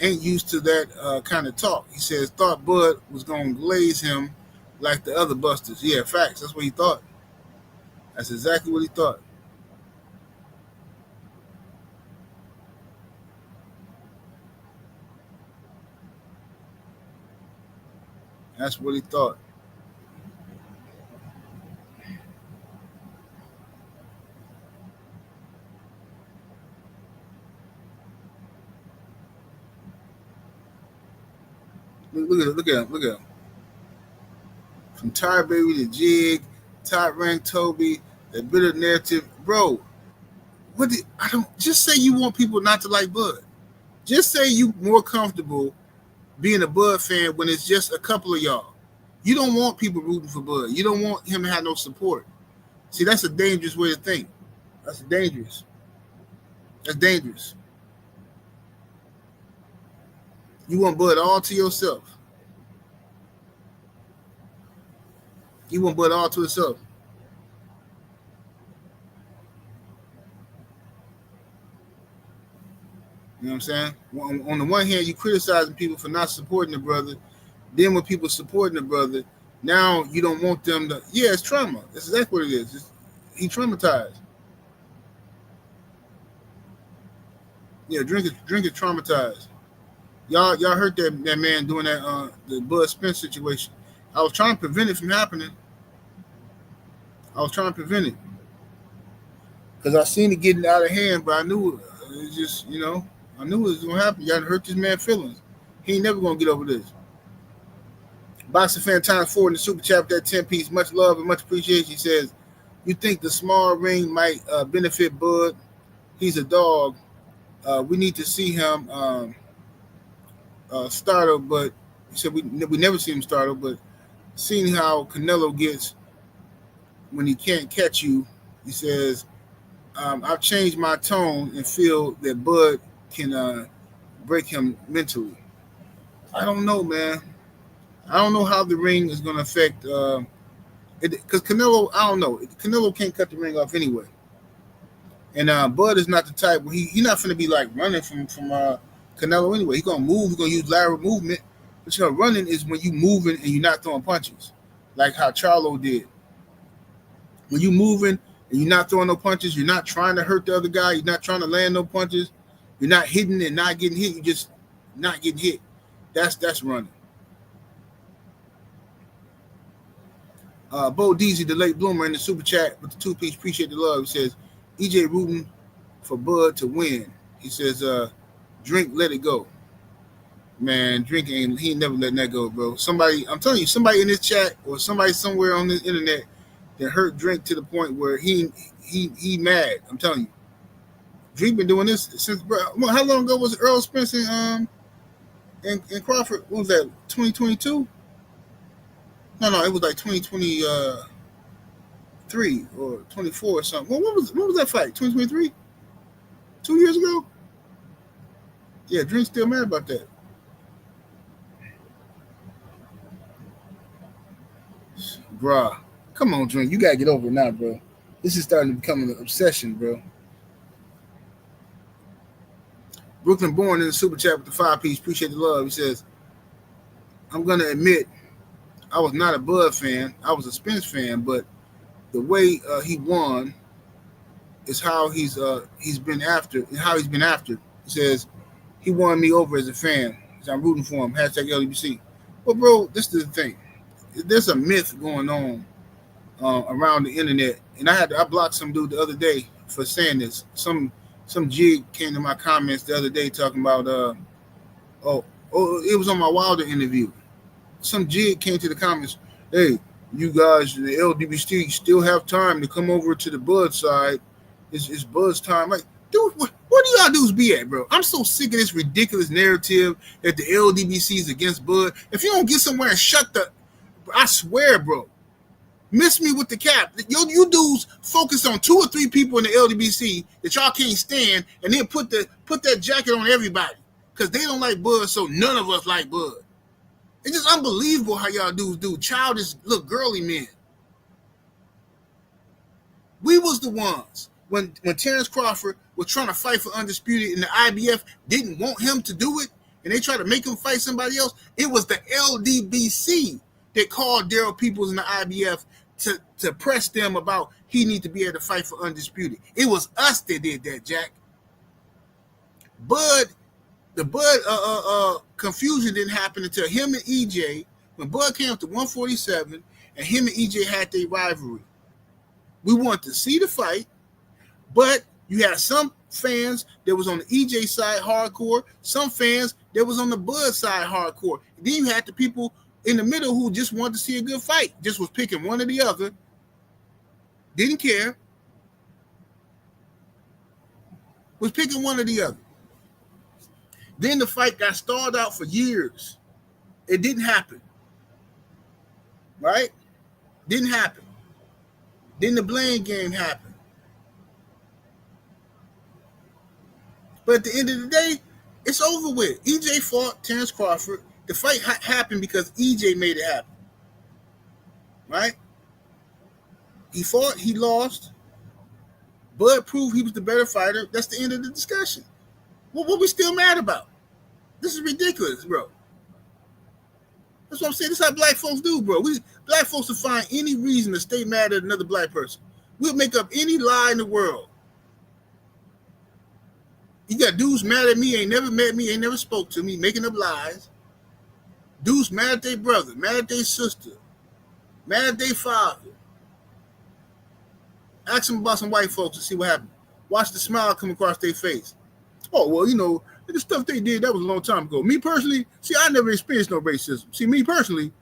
ain't used to that kind of talk. He says thought Bud was gonna glaze him like the other busters. Yeah, facts. That's what he thought. That's exactly what he thought. That's what he thought. Look at him. From Tire Baby to Jig, Top Rank Toby, that bitter narrative. Bro, just say you want people not to like Bud. Just say you more comfortable being a Bud fan when it's just a couple of y'all. You don't want people rooting for Bud. You don't want him to have no support. See, that's a dangerous way to think. That's dangerous. You want Bud all to yourself. You want Bud all to himself. You know what I'm saying? On the one hand, you criticizing people for not supporting the brother. Then when people supporting the brother, now you don't want them to. Yeah, it's trauma. That's exactly what it is. He traumatized. Yeah, drink is traumatized. Y'all heard that man doing that the Bud Spence situation. I was trying to prevent it from happening. Because I seen it getting out of hand, but I knew it just, I knew it was going to happen. You got to hurt this man's feelings. He ain't never going to get over this. Boxing Fan Times 4 in the super chat with that 10-piece. Much love and much appreciation. He says, you think the small ring might benefit Bud? He's a dog. We need to see him startle, but he said we never see him startle, but seeing how Canelo gets when he can't catch you, he says, I've changed my tone and feel that Bud can break him mentally. I don't know, man. I don't know how the ring is going to affect because Canelo, I don't know. Canelo can't cut the ring off anyway. And Bud is not the type where he's not going to be like running from Canelo anyway. He's going to move. He's going to use lateral movement. But running is when you moving and you're not throwing punches, like how Charlo did. When you moving and you're not throwing no punches, you're not trying to hurt the other guy. You're not trying to land no punches. You're not hitting and not getting hit. You're just not getting hit. That's running. Bo Deasy, the late bloomer, in the super chat with the 2-piece. Appreciate the love. He says, EJ rooting for Bud to win. He says, Drink, let it go. Man, Drink he ain't never letting that go, bro. I'm telling you, somebody in this chat or somebody somewhere on the internet that hurt Drink to the point where he mad. I'm telling you. Drink been doing this since, bro. How long ago was Earl Spence and Crawford? What was that, 2022? No, it was like 2023 or 24 or something. Well, what was that fight? 2023? 2 years ago? Yeah, Drink's still mad about that. Bruh, come on, Drink. You gotta get over it now, bro. This is starting to become an obsession, bro. Brooklyn Born in the super chat with the 5-piece. Appreciate the love. He says, I'm going to admit I was not a Bud fan. I was a Spence fan, but the way he won is how he's been after. He says he won me over as a fan. So I'm rooting for him. Hashtag LDBC. Well, bro, this is the thing. There's a myth going on around the internet, and I blocked some dude the other day for saying this. Some jig came to my comments the other day talking about it was on my Wilder interview. Some jig came to the comments, hey, you guys in the LDBC still have time to come over to the Bud side. It's Bud's time. Like, dude, where do y'all dudes be at, bro? I'm so sick of this ridiculous narrative that the LDBC is against Bud. If you don't get somewhere and I swear, bro, miss me with the cap. You dudes focus on 2 or 3 people in the LDBC that y'all can't stand, and then put that jacket on everybody because they don't like Bud, so none of us like Bud. It's just unbelievable how y'all dudes do childish, look girly men. We was the ones when Terence Crawford was trying to fight for Undisputed and the IBF didn't want him to do it, and they tried to make him fight somebody else. It was the LDBC that called Daryl Peoples and the IBF to press them about he need to be able to fight for Undisputed. It was us that did that, Jack. The Bud confusion didn't happen until him and EJ, when Bud came up to 147, and him and EJ had their rivalry. We wanted to see the fight, but you had some fans that was on the EJ side hardcore, some fans that was on the Bud side hardcore. And then you had the people in the middle who just wanted to see a good fight, just was picking one or the other, didn't care, was picking one or the other. Then the fight got stalled out for years. It didn't happen. Right? Didn't happen. Then the blame game happened. But at the end of the day, it's over with. EJ fought Terence Crawford. The fight happened because EJ made it happen. Right? He fought. He lost. Bud proved he was the better fighter. That's the end of the discussion. What we still mad about? This is ridiculous, bro. That's what I'm saying. This is how black folks do, bro. Black folks will find any reason to stay mad at another black person. We'll make up any lie in the world. You got dudes mad at me, ain't never met me, ain't never spoke to me, making up lies. Dudes mad at their brother, mad at their sister, mad at their father. Ask them about some white folks and see what happened. Watch the smile come across their face. Oh, well, the stuff they did, that was a long time ago. Me personally, I never experienced no racism. Me personally,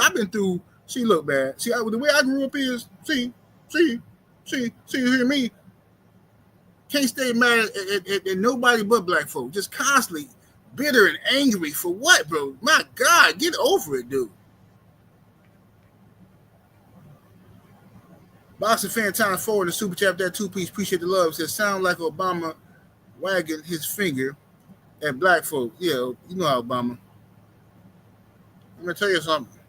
I've been through, look, man. The way I grew up is, you hear me? Can't stay mad at nobody but black folk. Just constantly bitter and angry for what, bro? My God, get over it, dude. Boxing fan times 4 in the super chat, that 2-piece. Appreciate the love. It says, sound like Obama wagging his finger at black folk. Yeah, you know how Obama. I'm going to tell you something.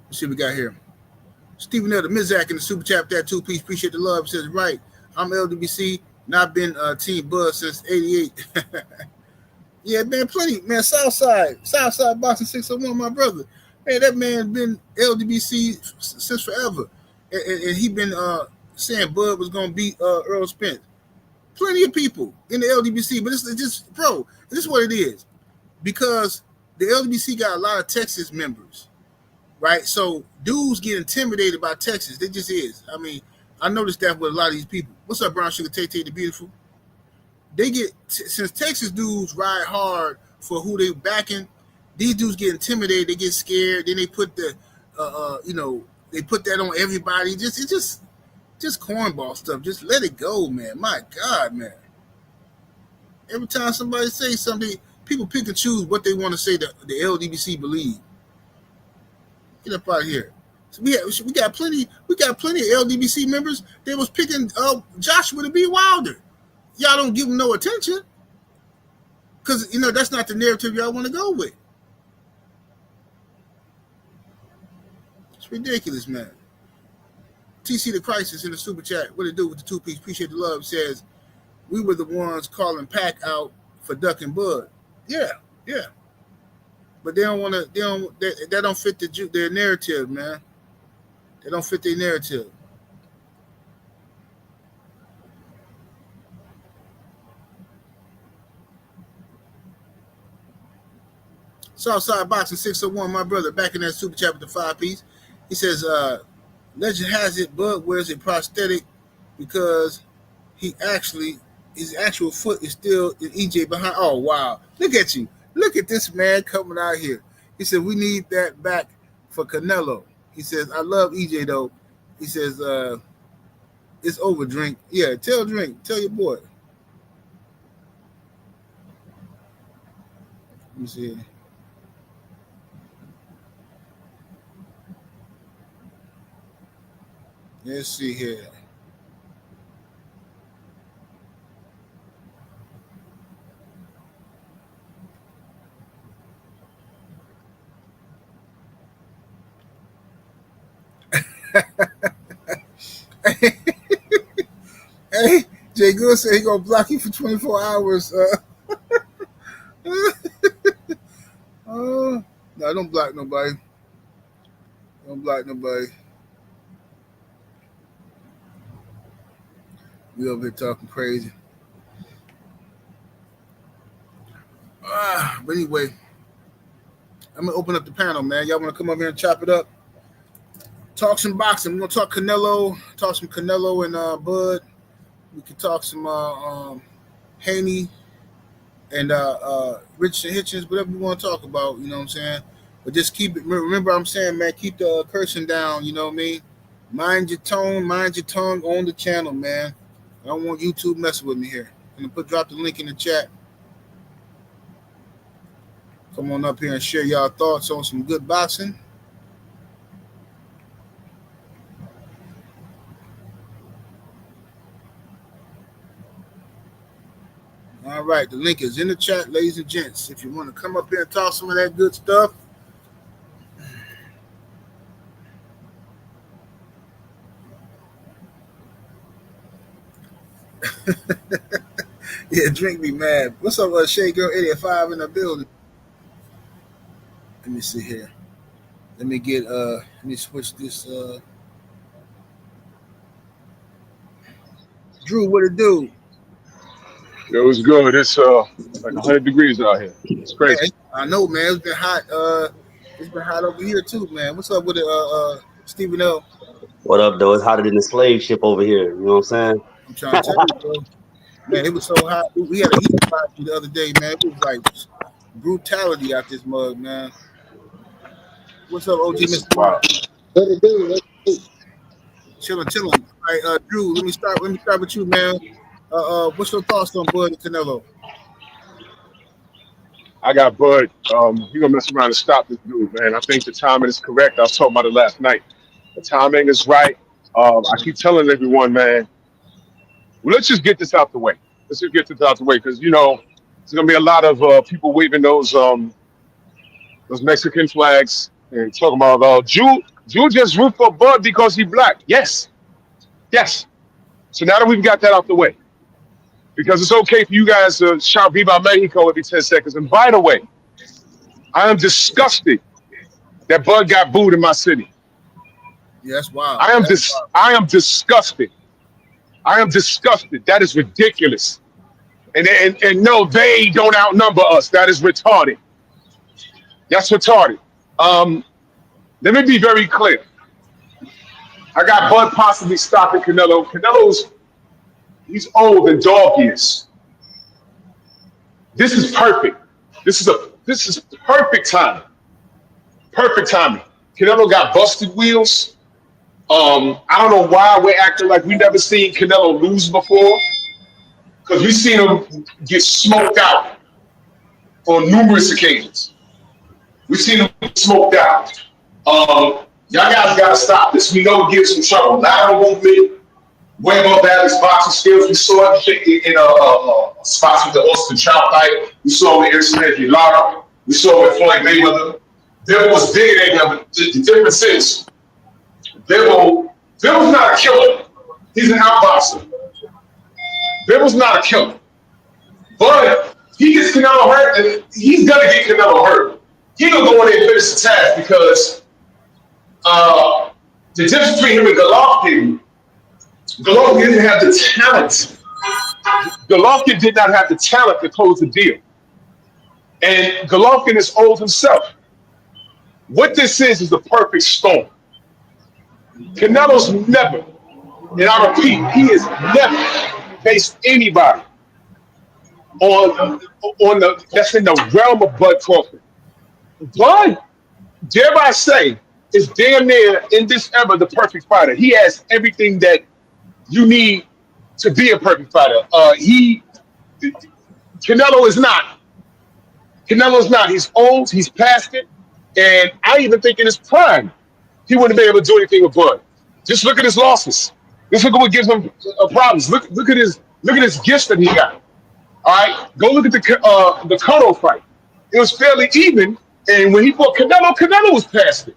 Let's see what we got here. Stephen L. the Mizak in the super chat, that 2-piece. Appreciate the love. It says, right, I'm LDBC, and I've been Team Bud since 88. Yeah, man, plenty. Man, Southside Boxing 601, my brother. Man, that man been LDBC since forever. And he been saying Bud was going to beat Earl Spence. Plenty of people in the LDBC, but it's just, bro, this is what it is. Because the LDBC got a lot of Texas members, right? So dudes get intimidated by Texas. They just is. I mean, I noticed that with a lot of these people. What's up, Brown Sugar Tay the Beautiful? They get, since Texas dudes ride hard for who they backing, these dudes get intimidated. They get scared. Then they put they put that on everybody. It's just cornball stuff. Just let it go, man. My God, man. Every time somebody says something, people pick and choose what they want to say that the LDBC believe. Get up out of here. So we got plenty of LDBC members. They was picking Joshua to be Wilder. Y'all don't give them no attention because that's not the narrative y'all want to go with. It's ridiculous, man. TC the Crisis in the super chat. What it do with the 2-piece? Appreciate the love. Says we were the ones calling Pac out for ducking Bud. Yeah. But they don't want to. That don't fit their narrative, man. They don't fit their narrative. Southside Boxing 601, my brother, back in that super chat with the 5-piece. He says, legend has it Bud wears a prosthetic because his actual foot is still in EJ behind. Oh, wow. Look at you. Look at this man coming out here. He said, we need that back for Canelo. He says, I love EJ, though. He says, it's over, Drink. Yeah, tell Drink. Tell your boy. Let me see. Let's see here. Hey, Jay Good said he gonna block you for 24 hours. No, don't block nobody. Don't block nobody. We over here talking crazy. But anyway, I'm gonna open up the panel, man. Y'all wanna come up here and chop it up? Talk some boxing. We're gonna talk Canelo. Talk some Canelo and Bud. We can talk some Haney and Richardson Hitchens, whatever you want to talk about, you know what I'm saying? But just keep it. Remember, I'm saying, man, keep the cursing down. You know what I mean? Mind your tone, mind your tongue on the channel, man. I don't want YouTube messing with me here. I'm gonna drop the link in the chat. Come on up here and share y'all thoughts on some good boxing. All right, the link is in the chat, ladies and gents. If you want to come up here and talk some of that good stuff. Yeah, Drink me mad. What's up, Shay Girl 85 in the building? Let me see here. Let me switch this. Drew, what it do? It was good. It's like 100 degrees out here. It's crazy. Yeah, I know, man. It's been hot. It's been hot over here too, man. What's up with it, Stephen L? What up, though? It's hotter than the slave ship over here. You know what I'm saying? I'm trying to tell you, bro. Man, it was so hot. We had a heat spot the other day, man. It was like brutality out this mug, man. What's up, OG Mr. Mark? What it do? Chilling. All right, Drew. Let me start with you, man. What's your thoughts on Bud and Canelo? I got Bud. He gonna mess around and stop this dude, man. I think the timing is correct. I was talking about it last night. The timing is right. I keep telling everyone, man, well, let's just get this out the way. Let's just get this out the way because you know there's gonna be a lot of people waving those Mexican flags and talking about Jew just root for Bud because he black. Yes. So now that we've got that out the way, because it's okay for you guys to shout Viva Mexico every 10 seconds. And by the way, I am disgusted that Bud got booed in my city. Yeah, that's wild. I am disgusted. That is ridiculous. And no, they don't outnumber us. That is retarded. That's retarded. Let me be very clear. I got Bud possibly stopping Canelo. He's old and dog years. This is perfect. This is perfect timing. Perfect timing. Canelo got busted wheels. I don't know why we're acting like we never seen Canelo lose before. Because we've seen him get smoked out on numerous occasions. We've seen him get smoked out. Y'all guys gotta stop this. We know it gives some trouble. Lateral movement, way above average boxing skills. We saw it in spots with the Austin Trout fight. We saw it with Ercine Lara. We saw it with Floyd Mayweather. Bivol was bigger than him. The difference is Bivol Bill's not a killer. He's an outboxer. Bill's not a killer. But he gets Canelo hurt, and he's going to get Canelo hurt. He's going to go in there and finish the task because the difference between him and Golovkin didn't have the talent. Golovkin did not have the talent to close the deal. And Golovkin is old himself. What this is the perfect storm. Canelo's never, and I repeat, he has never faced anybody on the that's in the realm of Bud Crawford. Bud, dare I say, is damn near in this era the perfect fighter. He has everything that you need to be a perfect fighter. Canelo is not. Canelo's not. He's old. He's past it. And I even think in his prime, he wouldn't be able to do anything with Bud. Just look at his losses. Just look at what gives him problems. Look at his gifts that he got. All right, go look at the Cotto fight. It was fairly even, and when he fought Canelo was past it.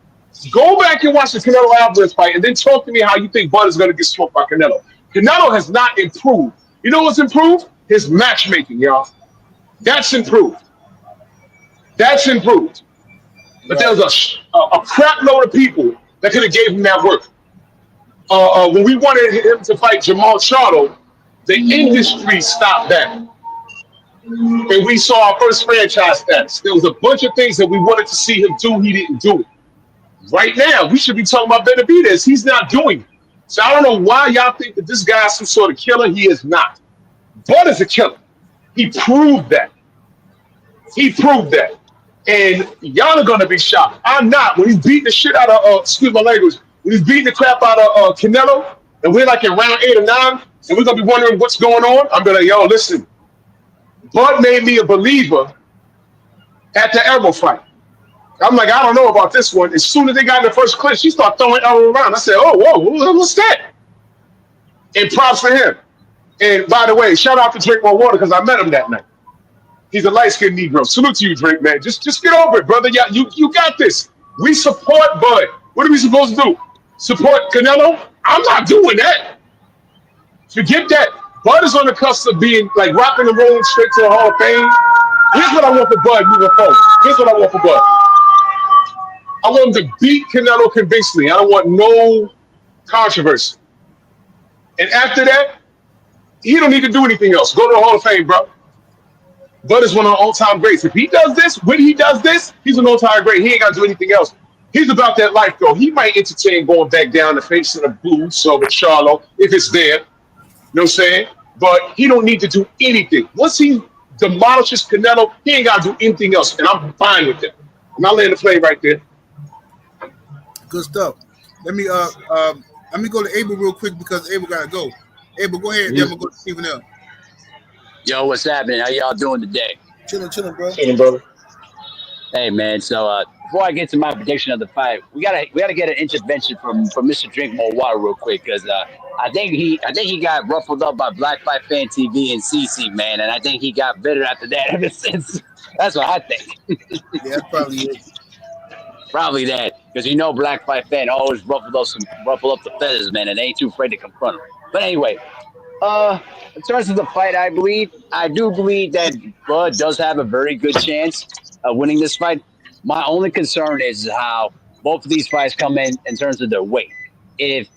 Go back and watch the Canelo Alvarez fight, and then talk to me how you think Bud is going to get smoked by Canelo. Canelo has not improved. You know what's improved? His matchmaking, y'all. That's improved. That's improved. But there was a crap load of people that could have gave him that work. When we wanted him to fight Jamal Charlo, the industry stopped that. And we saw our first franchise stats. There was a bunch of things that we wanted to see him do. He didn't do it. Right now, we should be talking about Benavidez. He's not doing it. So I don't know why y'all think that this guy's some sort of killer. He is not. Bud is a killer. He proved that. He proved that. And y'all are going to be shocked. I'm not. When he's beating the shit out of, excuse my language, when he's beating the crap out of Canelo, and we're like in round 8 or 9, and we're going to be wondering what's going on, I'm going to, yo, listen. Bud made me a believer at the elbow fight. I'm like, I don't know about this one. As soon as they got in the first clinch, she started throwing elbow around. I said, oh, whoa, what's that? And props for him. And by the way, shout out to Drink More Water because I met him that night. He's a light-skinned Negro. Salute to you, Drake, man. Just get over it, brother. Yeah, you got this. We support Bud. What are we supposed to do? Support Canelo? I'm not doing that. Forget that. Bud is on the cusp of being like rocking and rolling straight to the Hall of Fame. Here's what I want for Bud moving forward. Here's what I want for Bud. I want him to beat Canelo convincingly. I don't want no controversy. And after that, he don't need to do anything else. Go to the Hall of Fame, bro. Bud is one of the all-time greats. If he does this, when he does this, he's an all-time great. He ain't got to do anything else. He's about that life, though. He might entertain going back down the face of the boots or with Charlo if it's there. You know what I'm saying? But he don't need to do anything. Once he demolishes Canelo, he ain't got to do anything else, and I'm fine with that. And I'll land the plane right there. Good stuff. Let me go to Abel real quick because Abel got to go. Abel, go ahead. Then we'll go to Stephen L. Yo, what's happening? How y'all doing today? Chilling, bro. Chilling, brother. Hey, man. So before I get to my prediction of the fight, we gotta get an intervention from Mr. Drink More Water real quick because I think he got ruffled up by Black Fight Fan TV and CC, man, and I think he got bitter after that ever since. That's what I think. Yeah, that's probably it. Probably that because Black Fight Fan always ruffle up the feathers, man, and they ain't too afraid to confront him. But anyway. In terms of the fight, I do believe that Bud does have a very good chance of winning this fight. My only concern is how both of these fights come in terms of their weight. If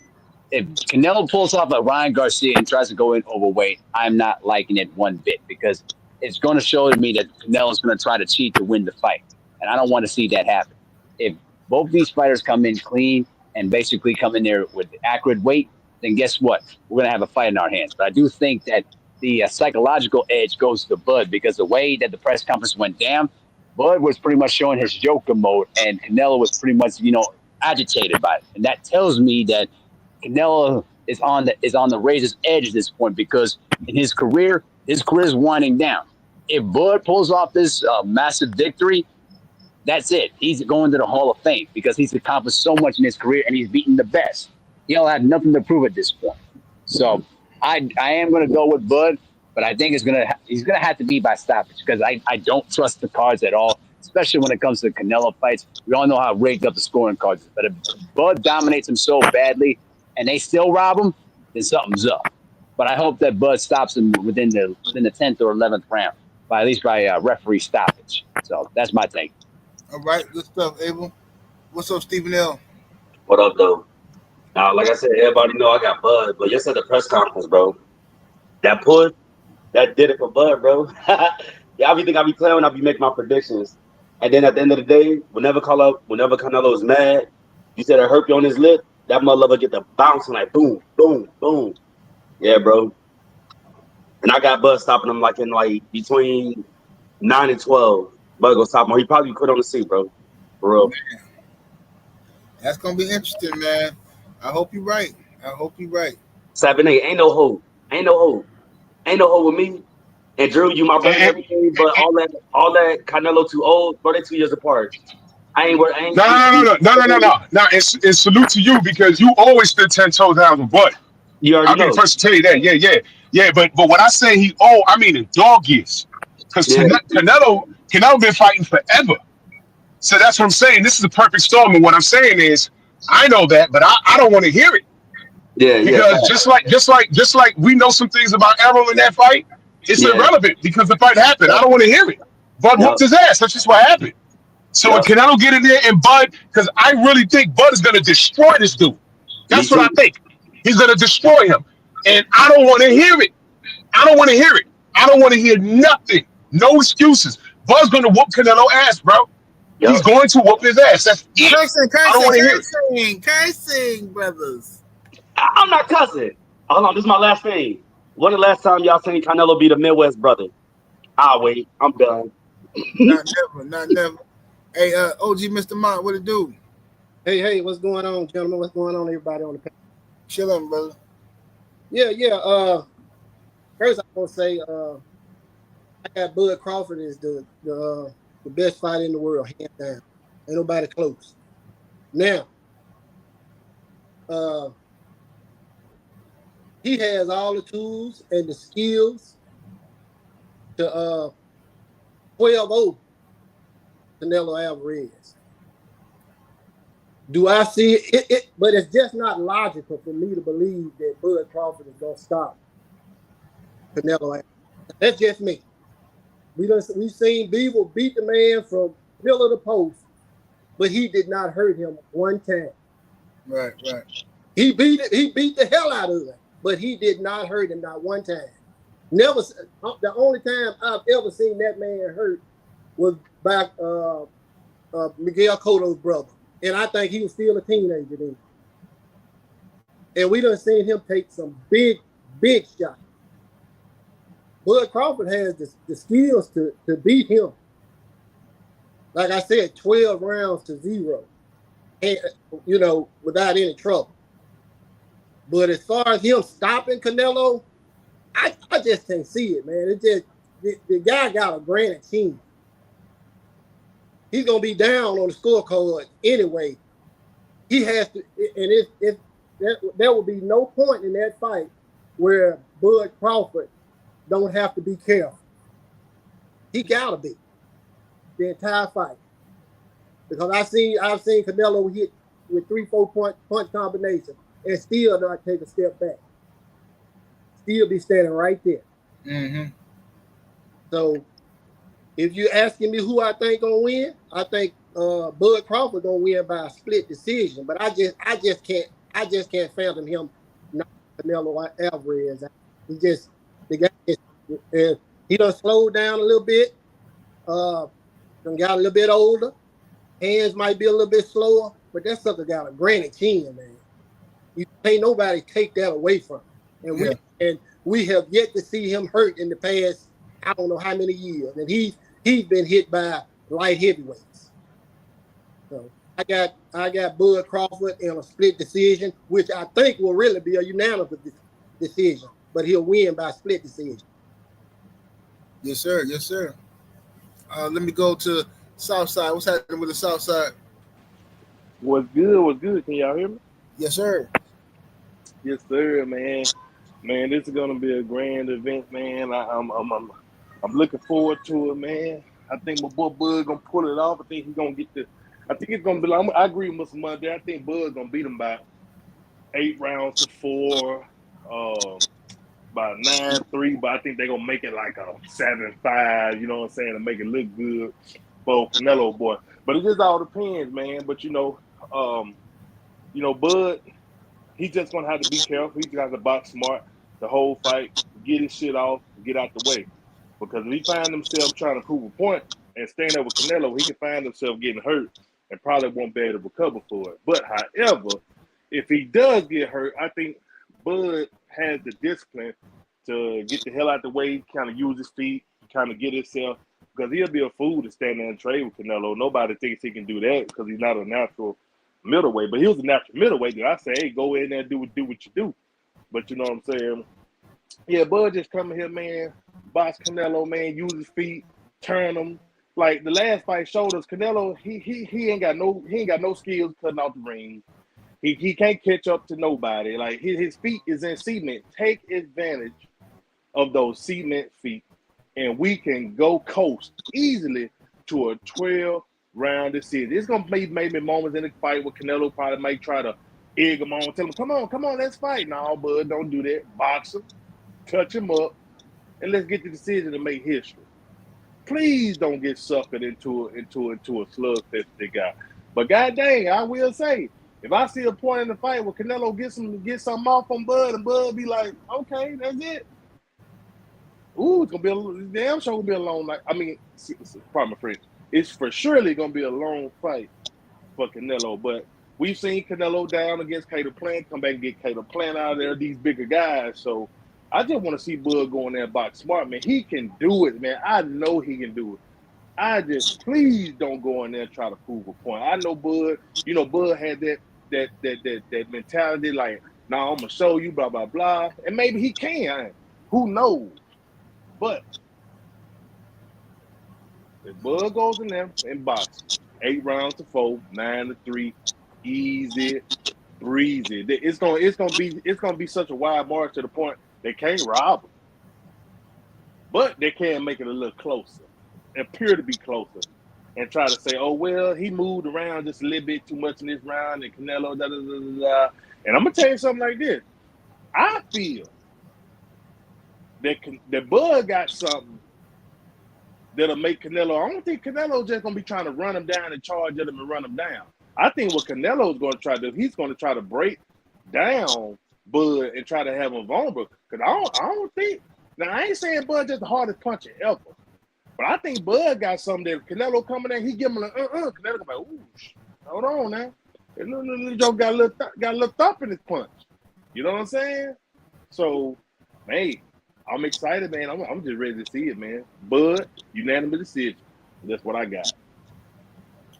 Canelo pulls off a Ryan Garcia and tries to go in overweight, I'm not liking it one bit because it's going to show to me that Canelo's going to try to cheat to win the fight, and I don't want to see that happen. If both these fighters come in clean and basically come in there with accurate weight, then guess what? We're going to have a fight in our hands. But I do think that the psychological edge goes to Bud because the way that the press conference went down, Bud was pretty much showing his Joker mode, and Canelo was pretty much, agitated by it. And that tells me that Canelo is on the razor's edge at this point because in his career is winding down. If Bud pulls off this massive victory, that's it. He's going to the Hall of Fame because he's accomplished so much in his career and he's beaten the best. He'll have nothing to prove at this point. So I am going to go with Bud, but I think he's going to have to be by stoppage because I don't trust the cards at all, especially when it comes to Canelo fights. We all know how rigged up the scoring cards is. But if Bud dominates him so badly, and they still rob him, then something's up. But I hope that Bud stops him within the 10th or 11th round, at least by referee stoppage. So that's my take. All right, good stuff, Abel. What's up, Stephen L? What up, though? Now, like I said, everybody know I got Bud, but yesterday at the press conference, bro, that push, that did it for Bud, bro. Yeah, I be think I be playing when I be making my predictions. And then at the end of the day, whenever Canelo is mad, you said it hurt you on his lip, that motherfucker get the bouncing like boom, boom, boom. Yeah, bro. And I got Bud stopping him like in between 9 and 12. Bud go stop him. He probably quit on the seat, bro. For real. Man, that's gonna be interesting, man. I hope you're right. 7-8. Ain't no hope. Ain't no hope with me. And Drew, you my brother and everything, but all that Canelo too old, bro, they 2 years apart. No. And salute to you because you always stood 10 toes down with Bud. You already I'll know. be the first to tell you that. Yeah. But when I say he old, I mean in dog years. Because Canelo been fighting forever. So that's what I'm saying. This is a perfect storm. And what I'm saying is, I know that, but I don't want to hear it. Yeah. Because just like we know some things about Errol in that fight, it's irrelevant because the fight happened. I don't want to hear it. Bud whooped his ass. That's just what happened. So when Canelo get in there and Bud, because I really think Bud is going to destroy this dude. That's what I think. He's going to destroy him. And I don't want to hear it. I don't want to hear nothing. No excuses. Bud's going to whoop Canelo ass, bro. Yep. He's going to whoop his ass. That's it. Cursing, brothers. I'm not cussing. Hold on, this is my last thing. When the last time y'all seen Canelo beat a Midwest brother? I'll wait. I'm done. Not never. Hey, OG Mr. Mont, what it do? Hey, what's going on, gentlemen? What's going on, everybody on the panel? Chilling, brother. Yeah. First, I'm gonna say, I got Bud Crawford is the best fighter in the world, hands down. Ain't nobody close. Now, he has all the tools and the skills to 12-0 Canelo Alvarez. Do I see it? But it's just not logical for me to believe that Bud Crawford is gonna stop Canelo Alvarez. That's just me. We've seen Beaver beat the man from pillar to post, but he did not hurt him one time. Right. He beat the hell out of him, but he did not hurt him not one time. Never. The only time I've ever seen that man hurt was back Miguel Cotto's brother, and I think he was still a teenager then. And we done seen him take some big shots. Bud Crawford has the skills to beat him. Like I said, 12 rounds to 0, and without any trouble. But as far as him stopping Canelo, I just can't see it, man. It just the guy got a granite chin. He's gonna be down on the scorecard anyway. He has to, and there will be no point in that fight where Bud Crawford don't have to be careful. He gotta be the entire fight, because I've seen Canelo hit with 3-4 punch combination and still not take a step back. Still be standing right there. Mm-hmm. So if you're asking me who I think gonna win, I think Bud Crawford gonna win by a split decision. But I just can't fathom him not Canelo Alvarez. The guy he done slowed down a little bit. Done got a little bit older. Hands might be a little bit slower, but that sucker got a granite chin, man. You can't nobody take that away from him. And we have yet to see him hurt in the past, I don't know how many years. And he's been hit by light heavyweights. So I got Bud Crawford in a split decision, which I think will really be a unanimous decision, but he'll win by split decision. Yes, sir. Let me go to Southside. What's happening with the Southside? What's good? Can y'all hear me? Yes, sir. Yes, sir, man. Man, this is gonna be a grand event, man. I'm looking forward to it, man. I think my boy Bud gonna pull it off. I think he's gonna get I think it's gonna be. I agree with Mr. Monday. I think Bud's gonna beat him by 8 rounds to 4, about 9-3, but I think they're gonna make it like a 7-5. You know what I'm saying, to make it look good for Canelo boy. But it just all depends, man. But Bud, he's just gonna have to be careful. He's got to box smart the whole fight, get his shit off, get out the way. Because if he find himself trying to prove a point and staying there with Canelo, he can find himself getting hurt and probably won't be able to recover for it. But however, if he does get hurt, I think Bud has the discipline to get the hell out the way, kind of use his feet, kind of get himself, because he'll be a fool to stand there and trade with Canelo. Nobody thinks he can do that because he's not a natural middleweight. But he was a natural middleweight. Then I say, hey, go in there and do what you do. But you know what I'm saying? Yeah, Bud just coming here, man, box Canelo, man, use his feet, turn him. Like the last fight showed us, Canelo, he ain't got no skills cutting out the ring. He can't catch up to nobody. Like his feet is in cement. Take advantage of those cement feet, and we can go coast easily to a 12-round decision. It's gonna be maybe moments in the fight where Canelo probably might try to egg him on, tell him, come on, let's fight. No, Bud, don't do that. Box him, touch him up, and let's get the decision to make history. Please don't get suckered into a slugfest they got. But god dang, I will say, if I see a point in the fight where Canelo get something off on Bud and Bud be like, okay, that's it. Ooh, it's gonna be damn sure gonna be a long night. I mean, pardon my French. It's for surely gonna be a long fight for Canelo. But we've seen Canelo down against Caleb Plant, come back and get Caleb Plant out of there, these bigger guys. So I just want to see Bud go in there and box smart, man. He can do it, man. I know he can do it. I just please don't go in there and try to prove a point. I know Bud. Bud had that mentality, like, nah, I'm gonna show you, blah blah blah, and maybe he can. Who knows? But if Bud goes in there and boxes 8 rounds to 4, 9-3, easy, breezy. It's gonna be such a wide march to the point they can't rob him, but they can make it a little closer, appear to be closer, and try to say, oh well, he moved around just a little bit too much in this round, and Canelo, da da da da. And I'm gonna tell you something like this. I feel that Bud got something that'll make Canelo. I don't think Canelo's just gonna be trying to run him down and charge at him and run him down. I think what Canelo's gonna try to do, he's gonna try to break down Bud and try to have him vulnerable. Because I don't think, now I ain't saying Bud just the hardest puncher ever, but I think Bud got something that Canelo coming in, he give him a Canelo come like, ooh, hold on now. And little Joe got a little thump in his punch. You know what I'm saying? So, hey, I'm excited, man. I'm just ready to see it, man. Bud, unanimous decision. That's what I got.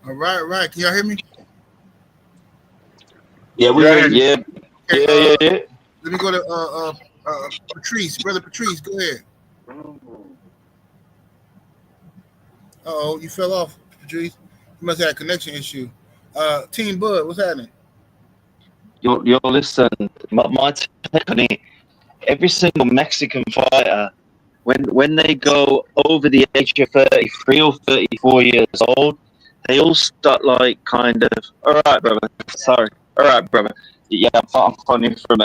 All right. Can y'all hear me? Yeah, yeah. Let me go to Patrice, brother Patrice. Go ahead. You fell off, Patrice. You must have a connection issue. Team Bud, what's happening? Yo, listen. My take on it. Every single Mexican fighter, when they go over the age of 33 or 34 years old, they all start like kind of, all right, brother. Sorry, all right, brother. Yeah, I'm funny from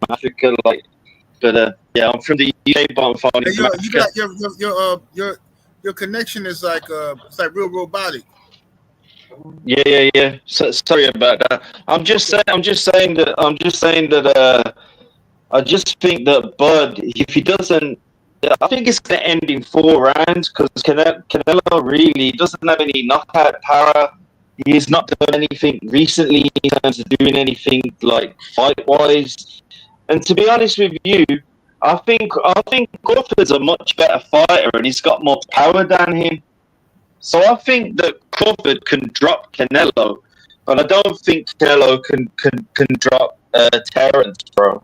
Africa, like, but yeah, I'm from the UK, but I'm funny from Africa. You got your connection is like it's like real robotic. Yeah. So, sorry about that. I'm just saying that. I just think that Bud, if he doesn't, I think it's going to end in 4 rounds because Canelo really doesn't have any knockout power. He's not done anything recently in terms of doing anything like fight-wise. And to be honest with you, I think Crawford's a much better fighter and he's got more power than him. So I think that Crawford can drop Canelo, but I don't think Canelo can drop Terence, bro.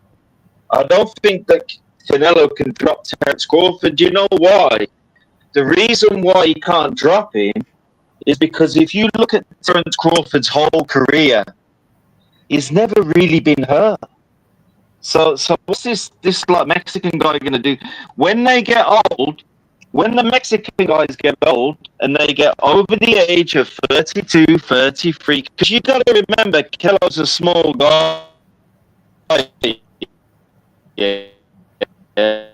I don't think that Canelo can drop Terence Crawford. Do you know why? The reason why he can't drop him is because if you look at Terence Crawford's whole career, he's never really been hurt. So what's this like Mexican guy going to do? When they get old, when the Mexican guys get old and they get over the age of 32, 33, because you got to remember, Canelo's a small guy. Yeah. Yeah.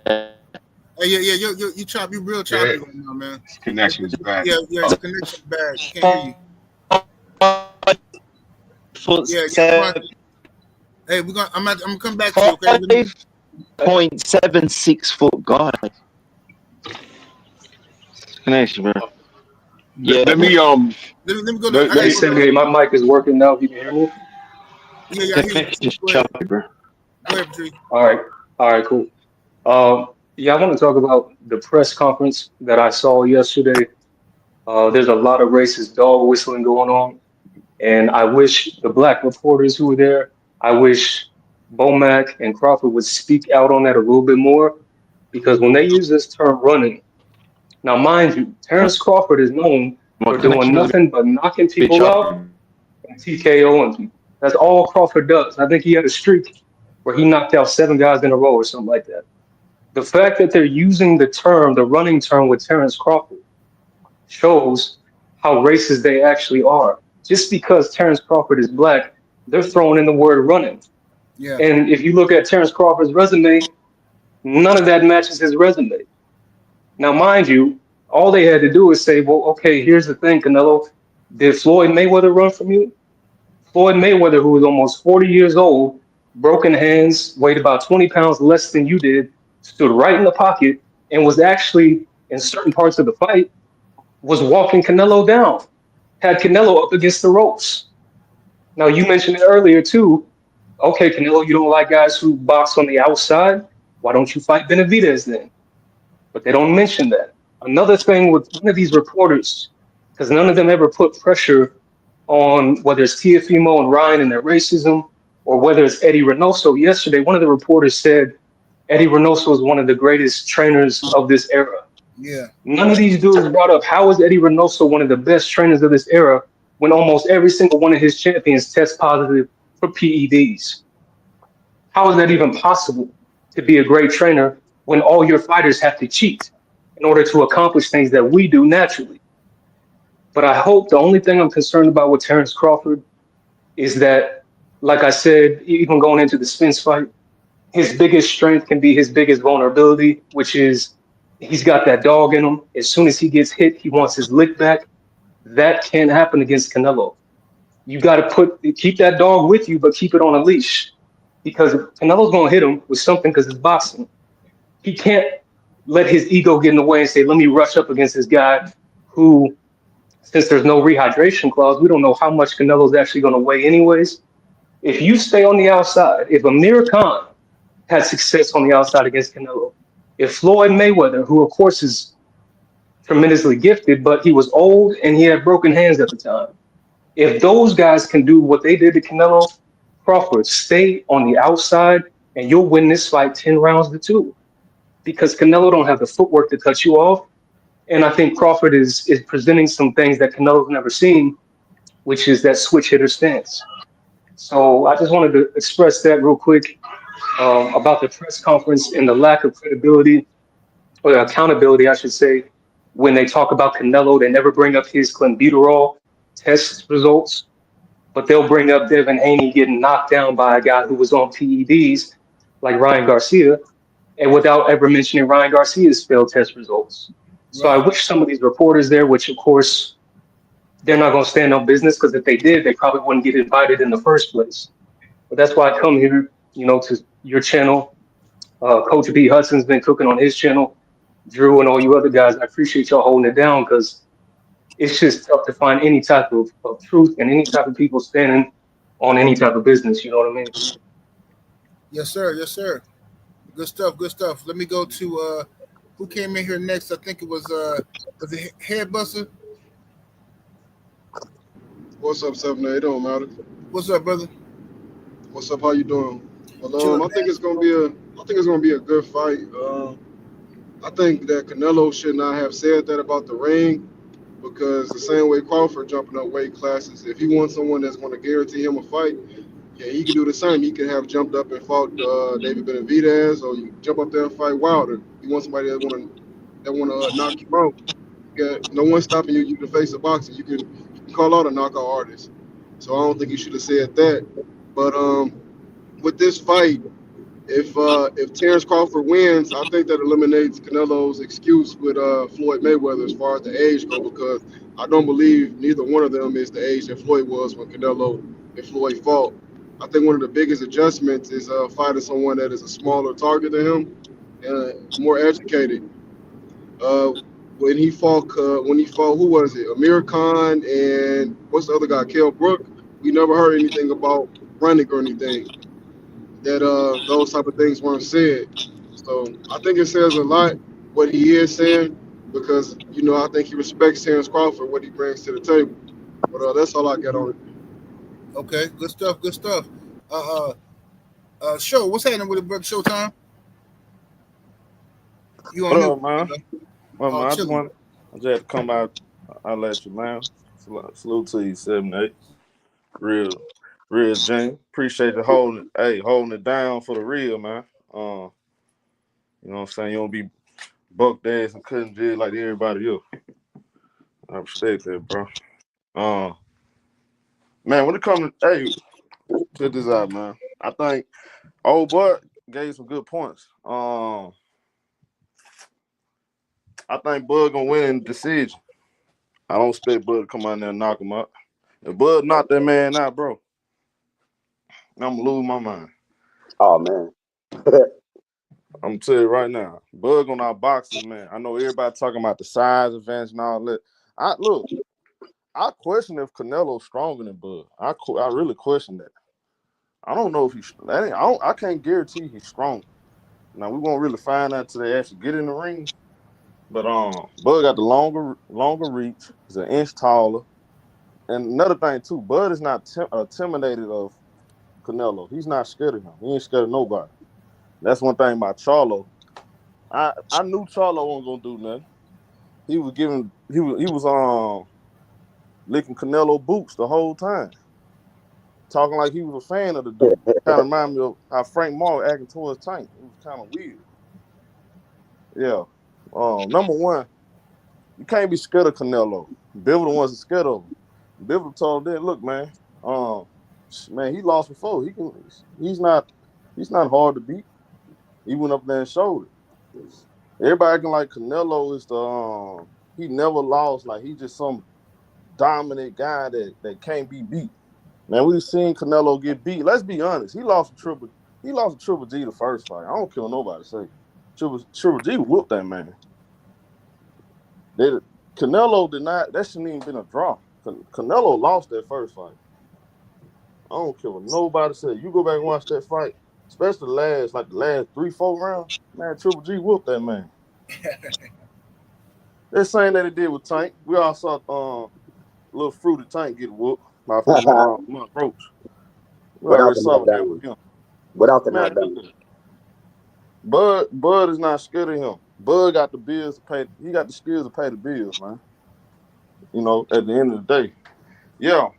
You chop. You real choppy right now, man. Connection is bad. Yeah. Your connection bad. Can't hear you. Yeah. Hey, I'm gonna come back to you. Okay. 5.76 foot guy. Connection, bro. Yeah. Let me Let me go. Let me say, hey, my mic is working now. You can hear me? Yeah, I hear you. Choppy, bro. Go ahead, Patrice. All right, cool. Yeah, I want to talk about the press conference that I saw yesterday. There's a lot of racist dog whistling going on, and I wish the black reporters who were there, I wish Bomac and Crawford would speak out on that a little bit more, because when they use this term running, now mind you, Terence Crawford is known for doing nothing but knocking people out and TKOing people. That's all Crawford does. I think he had a streak where he knocked out 7 guys in a row or something like that. The fact that they're using the term, the running term with Terence Crawford, shows how racist they actually are. Just because Terence Crawford is black, they're throwing in the word running. Yeah. And if you look at Terence Crawford's resume, none of that matches his resume. Now, mind you, all they had to do is say, well, okay, here's the thing, Canelo. Did Floyd Mayweather run from you? Floyd Mayweather, who was almost 40 years old, broken hands, weighed about 20 pounds less than you did, stood right in the pocket, and was actually, in certain parts of the fight, was walking Canelo down, had Canelo up against the ropes. Now, you mentioned it earlier, too. Okay, Canelo, you don't like guys who box on the outside? Why don't you fight Benavidez then? But they don't mention that. Another thing with one of these reporters, because none of them ever put pressure on whether it's Tiafimo and Ryan and their racism, or whether it's Eddie Reynoso. Yesterday, one of the reporters said Eddie Reynoso is one of the greatest trainers of this era. Yeah. None of these dudes brought up how is Eddie Reynoso one of the best trainers of this era when almost every single one of his champions tests positive for PEDs. How is that even possible to be a great trainer when all your fighters have to cheat in order to accomplish things that we do naturally? But I hope the only thing I'm concerned about with Terence Crawford is that, like I said, even going into the Spence fight, his biggest strength can be his biggest vulnerability, which is he's got that dog in him. As soon as he gets hit, he wants his lick back. That can't happen against Canelo. You got to keep that dog with you, but keep it on a leash, because Canelo's going to hit him with something because it's boxing. He can't let his ego get in the way and say, let me rush up against this guy who, since there's no rehydration clause, we don't know how much Canelo's actually going to weigh anyways. If you stay on the outside, if Amir Khan had success on the outside against Canelo, if Floyd Mayweather, who of course is tremendously gifted, but he was old and he had broken hands at the time, if those guys can do what they did to Canelo, Crawford, stay on the outside and you'll win this fight 10 rounds to 2, because Canelo don't have the footwork to cut you off. And I think Crawford is presenting some things that Canelo's never seen, which is that switch hitter stance. So I just wanted to express that real quick about the press conference and the lack of credibility, or accountability, I should say. When they talk about Canelo, they never bring up his clenbuterol test results, but they'll bring up Devin Haney getting knocked down by a guy who was on PEDs like Ryan Garcia, and without ever mentioning Ryan Garcia's failed test results. So I wish some of these reporters there, which of course they're not going to stand on business, because if they did, they probably wouldn't get invited in the first place. But that's why I come here, to your channel. Coach B. Hudson's been cooking on his channel. Drew and all you other guys, I appreciate y'all holding it down, because it's just tough to find any type of truth and any type of people standing on any type of business. You know what I mean? Yes, sir. Yes, sir. Good stuff. Good stuff. Let me go to who came in here next. I think it was it Headbuster. What's up, 7? It don't matter. What's up, brother? What's up? How you doing? Well, I think it's gonna be a good fight. I think that Canelo should not have said that about the ring, because the same way Crawford jumping up weight classes, if he wants someone that's going to guarantee him a fight, yeah, he can do the same. He can have jumped up and fought David Benavidez, or you jump up there and fight Wilder. He wants somebody that's going to that want to knock you out. No one stopping you. You can face a boxer. You can call out a knockout artist. So I don't think you should have said that. But with this fight, if Terence Crawford wins, I think that eliminates Canelo's excuse with Floyd Mayweather as far as the age go, because I don't believe neither one of them is the age that Floyd was when Canelo and Floyd fought. I think one of the biggest adjustments is fighting someone that is a smaller target than him and more educated. Uh, when he fought, who was it? Amir Khan and what's the other guy? Kell Brook. We never heard anything about running or anything. That those type of things weren't said. So I think it says a lot what he is saying, because I think he respects Terence Crawford, what he brings to the table. But that's all I got on it. Okay, good stuff. Good stuff. Show, what's happening with it, brother? Showtime. You on What mute? up, man? Well, man, I just had to come out. I'll let you, man. Salute to you, 7-8. Real James. Appreciate the holding it down for the real, man. You know what I'm saying? You don't be bucked ass and cutting jig like everybody else. I respect that, bro. Man, when it comes to check this out, man. I think old Bud gave some good points. I think Bud gonna win in the decision. I don't expect Bud to come out there and knock him out. If Bud knock that man out, bro, I'm gonna lose my mind. Oh man. I'm gonna tell you right now, Bud gonna outbox this man. I know everybody talking about the size advantage and all that. I question if Canelo's stronger than Bud. I really question that. I don't know if he's. I can't guarantee he's strong. Now we won't really find out till they actually get in the ring. But Bud got the longer reach. He's an inch taller. And another thing too, Bud is not intimidated of Canelo. He's not scared of him. He ain't scared of nobody. That's one thing about Charlo. I knew Charlo wasn't gonna do nothing. He was licking Canelo boots the whole time, talking like he was a fan of the dude. Kind of remind me of how Frank Mark acting towards Tank. It was kind of weird. Yeah. Number one, you can't be scared of Canelo. Bivol the ones that scared of him. Bivol told them, look, man, he lost before. He's not hard to beat. He went up there and showed it. Everybody acting like Canelo is he never lost, like he just some dominant guy that can't be beat. Man, we've seen Canelo get beat. Let's be honest. He lost a Triple G the first fight. I don't care what nobody say. Triple G whooped that man. Canelo did not. That shouldn't even been a draw. Canelo lost that first fight. I don't care what nobody said. You go back and watch that fight, especially the last 3-4 rounds. Man, Triple G whooped that man. That same that it did with Tank. We all saw little fruity Tank get whooped by Mark Roach. We already saw what happened with him. Without the knockdown. Bud is not scared of him. Bud got the bills to pay. He got the skills to pay the bills, man. At the end of the day. Yeah.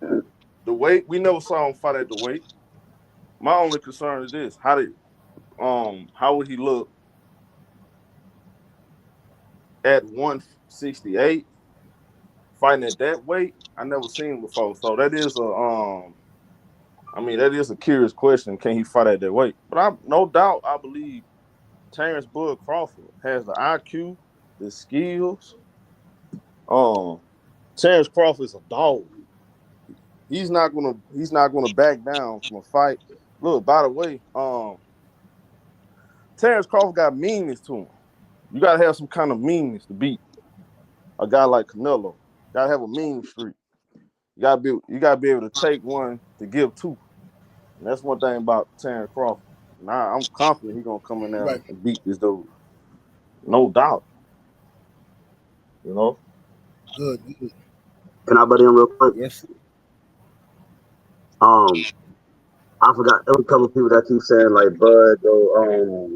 The weight, we never saw him fight at the weight. My only concern is this: how would he look at 168 fighting at that weight? I never seen him before, so that is a curious question. Can he fight at that weight? But no doubt, I believe Terence Bud Crawford has the IQ, the skills. Terence Crawford is a dog. He's not gonna back down from a fight. Look, by the way, Terence Crawford got meanness to him. You gotta have some kind of meanness to beat a guy like Canelo. Gotta have a mean streak. You gotta be able to take one to give two. And that's one thing about Terence Crawford. Now I'm confident he's gonna come in there and beat this dude. No doubt. Good. Can I butt in real quick? Yes. I forgot. There was a couple of people that keep saying like Bud or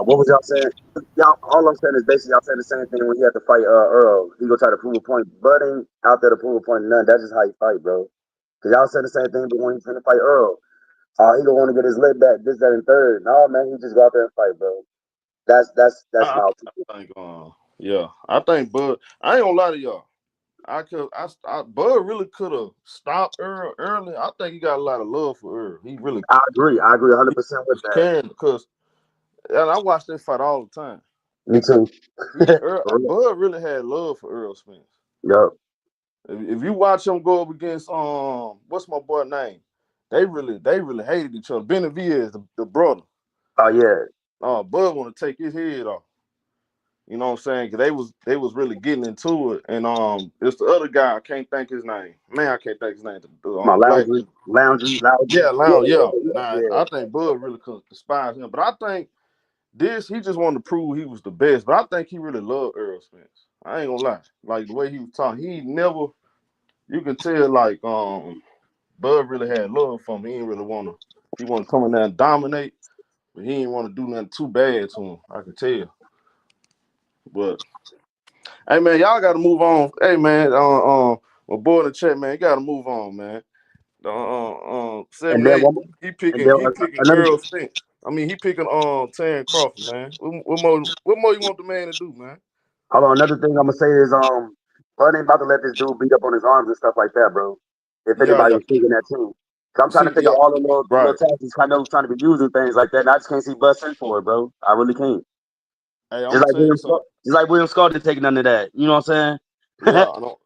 what was y'all saying? Y'all, all I'm saying is basically y'all saying the same thing when he had to fight Earl. He go try to prove a point. Bud ain't out there to prove a point. None. That's just how you fight, bro. Cause y'all said the same thing, but when he's finna fight Earl, he don't want to get his leg back. This, that, and third. No, man, he just go out there and fight, bro. That's I my think, yeah, I think Bud. I ain't gonna lie to y'all. Bud really could have stopped Earl early. I think he got a lot of love for Earl. He really I agree 100% with was that. caring because, and I watch that fight all the time. Me too. Bud really had love for Earl Spence. Yup. If you watch him go up against what's my boy name? They really hated each other. Benavidez, the brother. Oh yeah. Bud want to take his head off. You know what I'm saying? Cause they was really getting into it, and it's the other guy. I can't think his name. Man, I can't think his name. My The black. lounge. Yeah, Lounge. Yeah. Nah, Yeah. I think Bud really could despise him, but I think he just wanted to prove he was the best. But I think he really loved Earl Spence. I ain't gonna lie. Like the way he was talking, he never. You can tell like Bud really had love for him. He didn't really want to. He wanted to come in there and dominate, but he didn't want to do nothing too bad to him. I can tell. But hey man, y'all got to move on. Hey man, my boy in the chat, man, you got to move on, man. And then 7-8, one, he and picking then another. Earl Spence. I mean, he picking Terence Crawford, man. What more you want the man to do, man? Hold on. Another thing I'm gonna say is Bud ain't about to let this dude beat up on his arms and stuff like that, bro. If Yeah, anybody yeah. was thinking that too. So I'm trying to See, figure yeah, out all the little right. tactics Canelo's trying to be using things like that. And I just can't see Bud send for it, bro. I really can't. Hey, I'm gonna tell you something. Just like William Scott didn't take none of that. You know what I'm saying? Yeah, I don't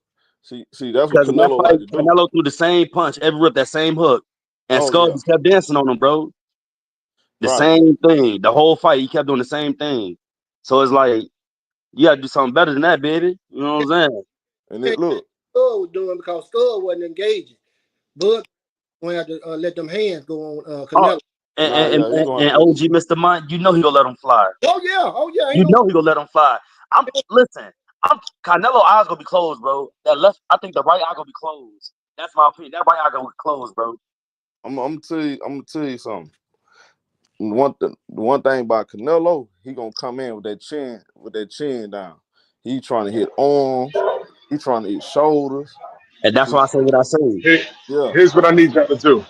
see. That's what Because in that Canelo fight, like to do. Canelo threw the same punch every rip, that same hook, and Oh Skull yeah, just kept dancing on him, bro. The right. same thing, the whole fight, he kept doing the same thing. So it's like you gotta do something better than that, baby. You know what I'm saying? And it look. Skull was doing because Skull wasn't engaging. Bud going to have to let them hands go on Oh, Canelo. Nah, yeah, he gonna have and to. OG Mr. Mont, you know he gonna let him fly. Oh yeah, ain't You no know he gonna let him fly. I'm Canelo eyes gonna be closed, bro. That left, I think the right eye gonna be closed. That's my opinion. That right eye gonna be closed, bro. I'm gonna tell you something. The one thing about Canelo, he gonna come in with that chin down. He trying to hit arms. He trying to hit shoulders. And that's why I say what I say. Yeah. Here's what I need y'all to do.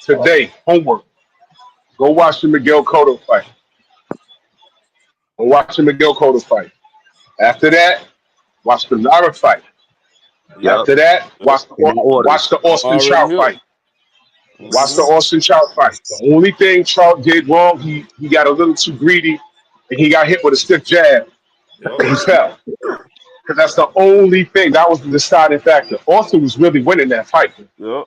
Today, homework. Go watch the Miguel Cotto fight. After that, watch the Lara fight. Yep. After that, Yep. In that order. watch the I'm Austin already Trout here. fight. Watch the Mm-hmm. Austin Trout fight. The only thing Trout did wrong, he got a little too greedy, and he got hit with a stiff jab, Yep. and he fell. Because that's the only thing. That was the deciding factor. Austin was really winning that fight. Yep.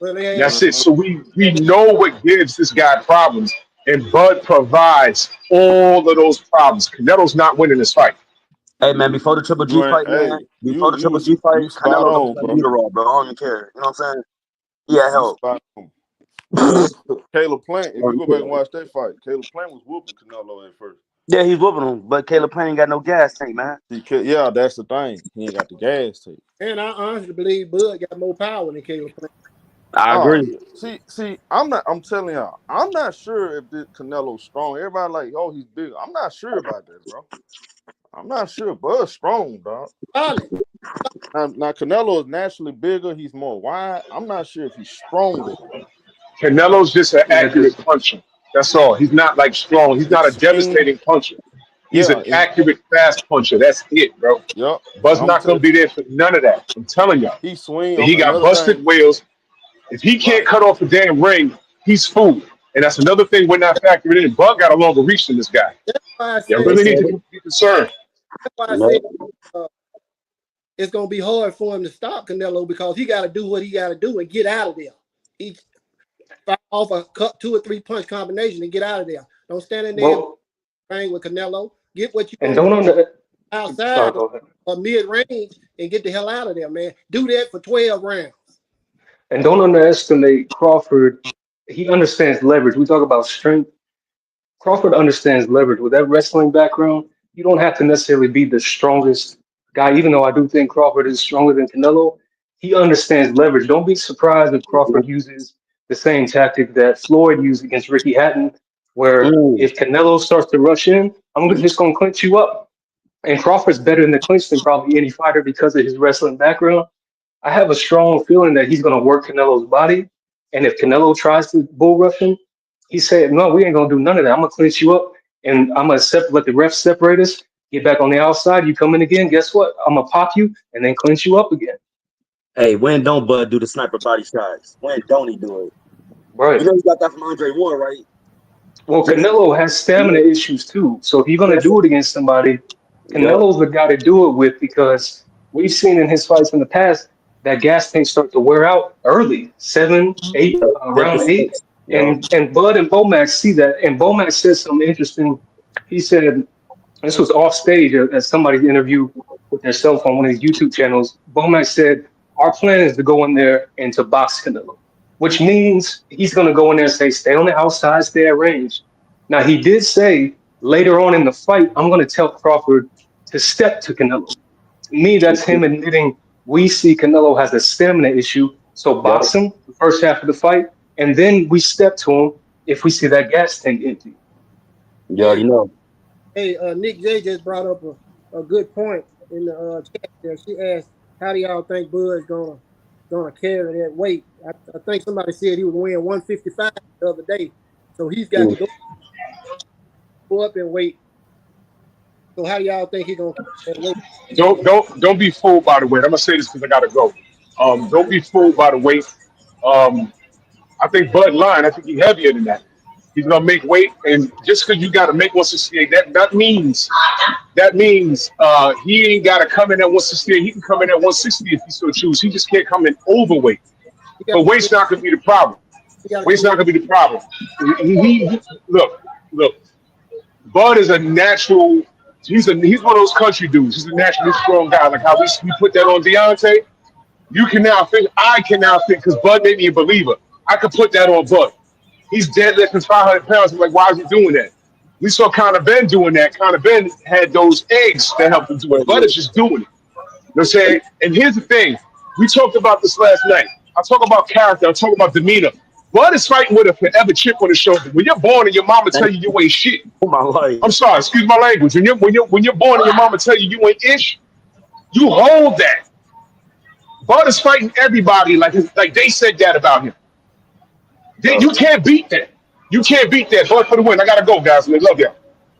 well, they had That's it. Mm-hmm. So we know what gives this guy problems, and Bud provides all of those problems. Canelo's not winning this fight. Hey man, before the Triple G You ain't. fight, man. Hey, Before the Triple G fight, you spot Canelo don't on, send bro. me the raw, bro. I don't even care. You know what I'm saying? Yeah, You help. spot on. Yeah, Caleb Plant. If you Um, go back and watch that fight, Caleb Plant was whooping Canelo at first. yeah, he's whooping him, but Caleb Plant ain't got no gas tank, man. Yeah, that's the thing. He ain't got the gas tape. and I honestly believe Bud got more power than Caleb Plant. I Oh, agree. see, I'm telling y'all, I'm not sure if this Canelo's strong. Everybody like, oh, he's big. I'm not sure about that, bro. I'm not sure. Bud's strong, dog. Solid. Now Canelo is naturally bigger. He's more wide. I'm not sure if he's stronger though. Canelo's just an Yeah, accurate because puncher. That's all. He's not like strong. He's not a His swing, devastating puncher. He's yeah, an accurate fast puncher. That's it, bro. yep. Bud's I'm not telling gonna be there for none of that. I'm telling y'all. he swing. And he got Another busted thing, wheels. If he can't right? cut off the damn ring, he's fooled. And that's another thing we're not factoring in. Bud got a longer reach than this guy. That's why I You said. Yes, really need sir. to be concerned. That's why I Yep. said it's gonna be hard for him to stop Canelo because he got to do what he got to do and get out of there. He fight off a cut 2 or 3 punch combination and get out of there. Don't stand in there and well, bang with Canelo. Get what you and gonna don't under. Sorry, outside go ahead. or mid range and get the hell out of there, man. Do that for 12 rounds. And don't underestimate Crawford. He understands leverage. We talk about strength. Crawford understands leverage. With that wrestling background, you don't have to necessarily be the strongest guy, even though I do think Crawford is stronger than Canelo. He understands leverage. Don't be surprised if Crawford uses the same tactic that Floyd used against Ricky Hatton, where Mm. if Canelo starts to rush in, just going to clinch you up. And Crawford's better in the clinch than probably any fighter because of his wrestling background. I have a strong feeling that he's going to work Canelo's body. And if Canelo tries to bull rush him, He said, "No, we ain't gonna do none of that. I'm gonna clinch you up, and I'm gonna let the refs separate us. Get back on the outside. You come in again. Guess what? I'm gonna pop you and then clinch you up again." Hey, when don't Bud do the sniper body shots? When don't he do it? Right. You know he got that from Andre Ward, right? Well, Canelo has stamina issues too. So if you're gonna do it against somebody, Yeah. Canelo's the guy to do it with because we've seen in his fights in the past that gas tank start to wear out early, 7, 8, round 8. Yeah. And Bud and Bomax see that. And Bomax said something interesting. He said, this was off stage at somebody's interview with their cell phone, one of his YouTube channels. Bomax said, our plan is to go in there and to box Canelo, which means he's going to go in there and say, stay on the outside, stay at range. Now, he did say later on in the fight, I'm going to tell Crawford to step to Canelo. To me, that's him admitting we see Canelo has a stamina issue. So box him the first half of the fight, and then we step to him if we see that gas tank empty. You already know. Hey, Nick J just brought up a good point in the chat there. She asked, "How do y'all think Bud's gonna carry that weight?" I think somebody said he was weighing 155 the other day, so he's got to go up in weight. So how do y'all think he's gonna carry that weight? Don't be fooled by the weight. I'm gonna say this because I gotta go. Don't be fooled by the weight. I think Bud lying. I think he's heavier than that. He's gonna make weight, and just because you got to make 168, that means he ain't got to come in at 168. He can come in at 160 if he so chooses. He just can't come in overweight. But weight's not gonna be the problem. Weight's not gonna be the problem. Look. Bud is a natural. He's one of those country dudes. He's a naturally strong guy. Like how we put that on Deontay. You can now think. I can now think because Bud made me a believer. I could put that on Bud. He's deadlifting 500 pounds. I'm like, why is he doing that? We saw Conor Ben doing that. Conor Ben had those eggs that helped him do it. Bud is just doing it. You know what I'm saying? And here's the thing. We talked about this last night. I talk about character. I talk about demeanor. Bud is fighting with a forever chip on his shoulder. When you're born and your mama tell you ain't shit. I'm sorry, excuse my language. When you're born and your mama tell you ain't ish, you hold that. Bud is fighting everybody like they said that about him. You can't beat that. You can't beat that. Bud for the win. I gotta go, guys. I love y'all.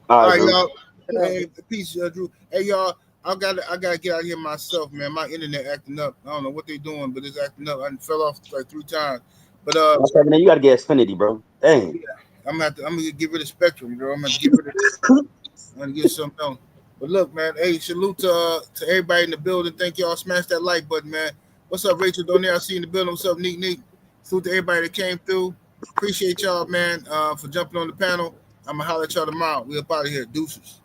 All right, y'all. Hey, peace, Drew. Hey, y'all. I gotta get out of here myself, man. My internet acting up. I don't know what they're doing, but it's acting up. I fell off like 3 times. But you gotta get Xfinity, bro. Dang. Yeah, I'm gonna get rid of Spectrum, bro. I'm gonna get rid of I'm gonna get something else. But look, man, hey, salute to everybody in the building. Thank y'all. Smash that like button, man. What's up, Rachel Donaire? I see you in the building. What's up, Neek? Salute to everybody that came through. Appreciate y'all, man, for jumping on the panel. I'm gonna holler at y'all tomorrow. We up out of here. Deuces.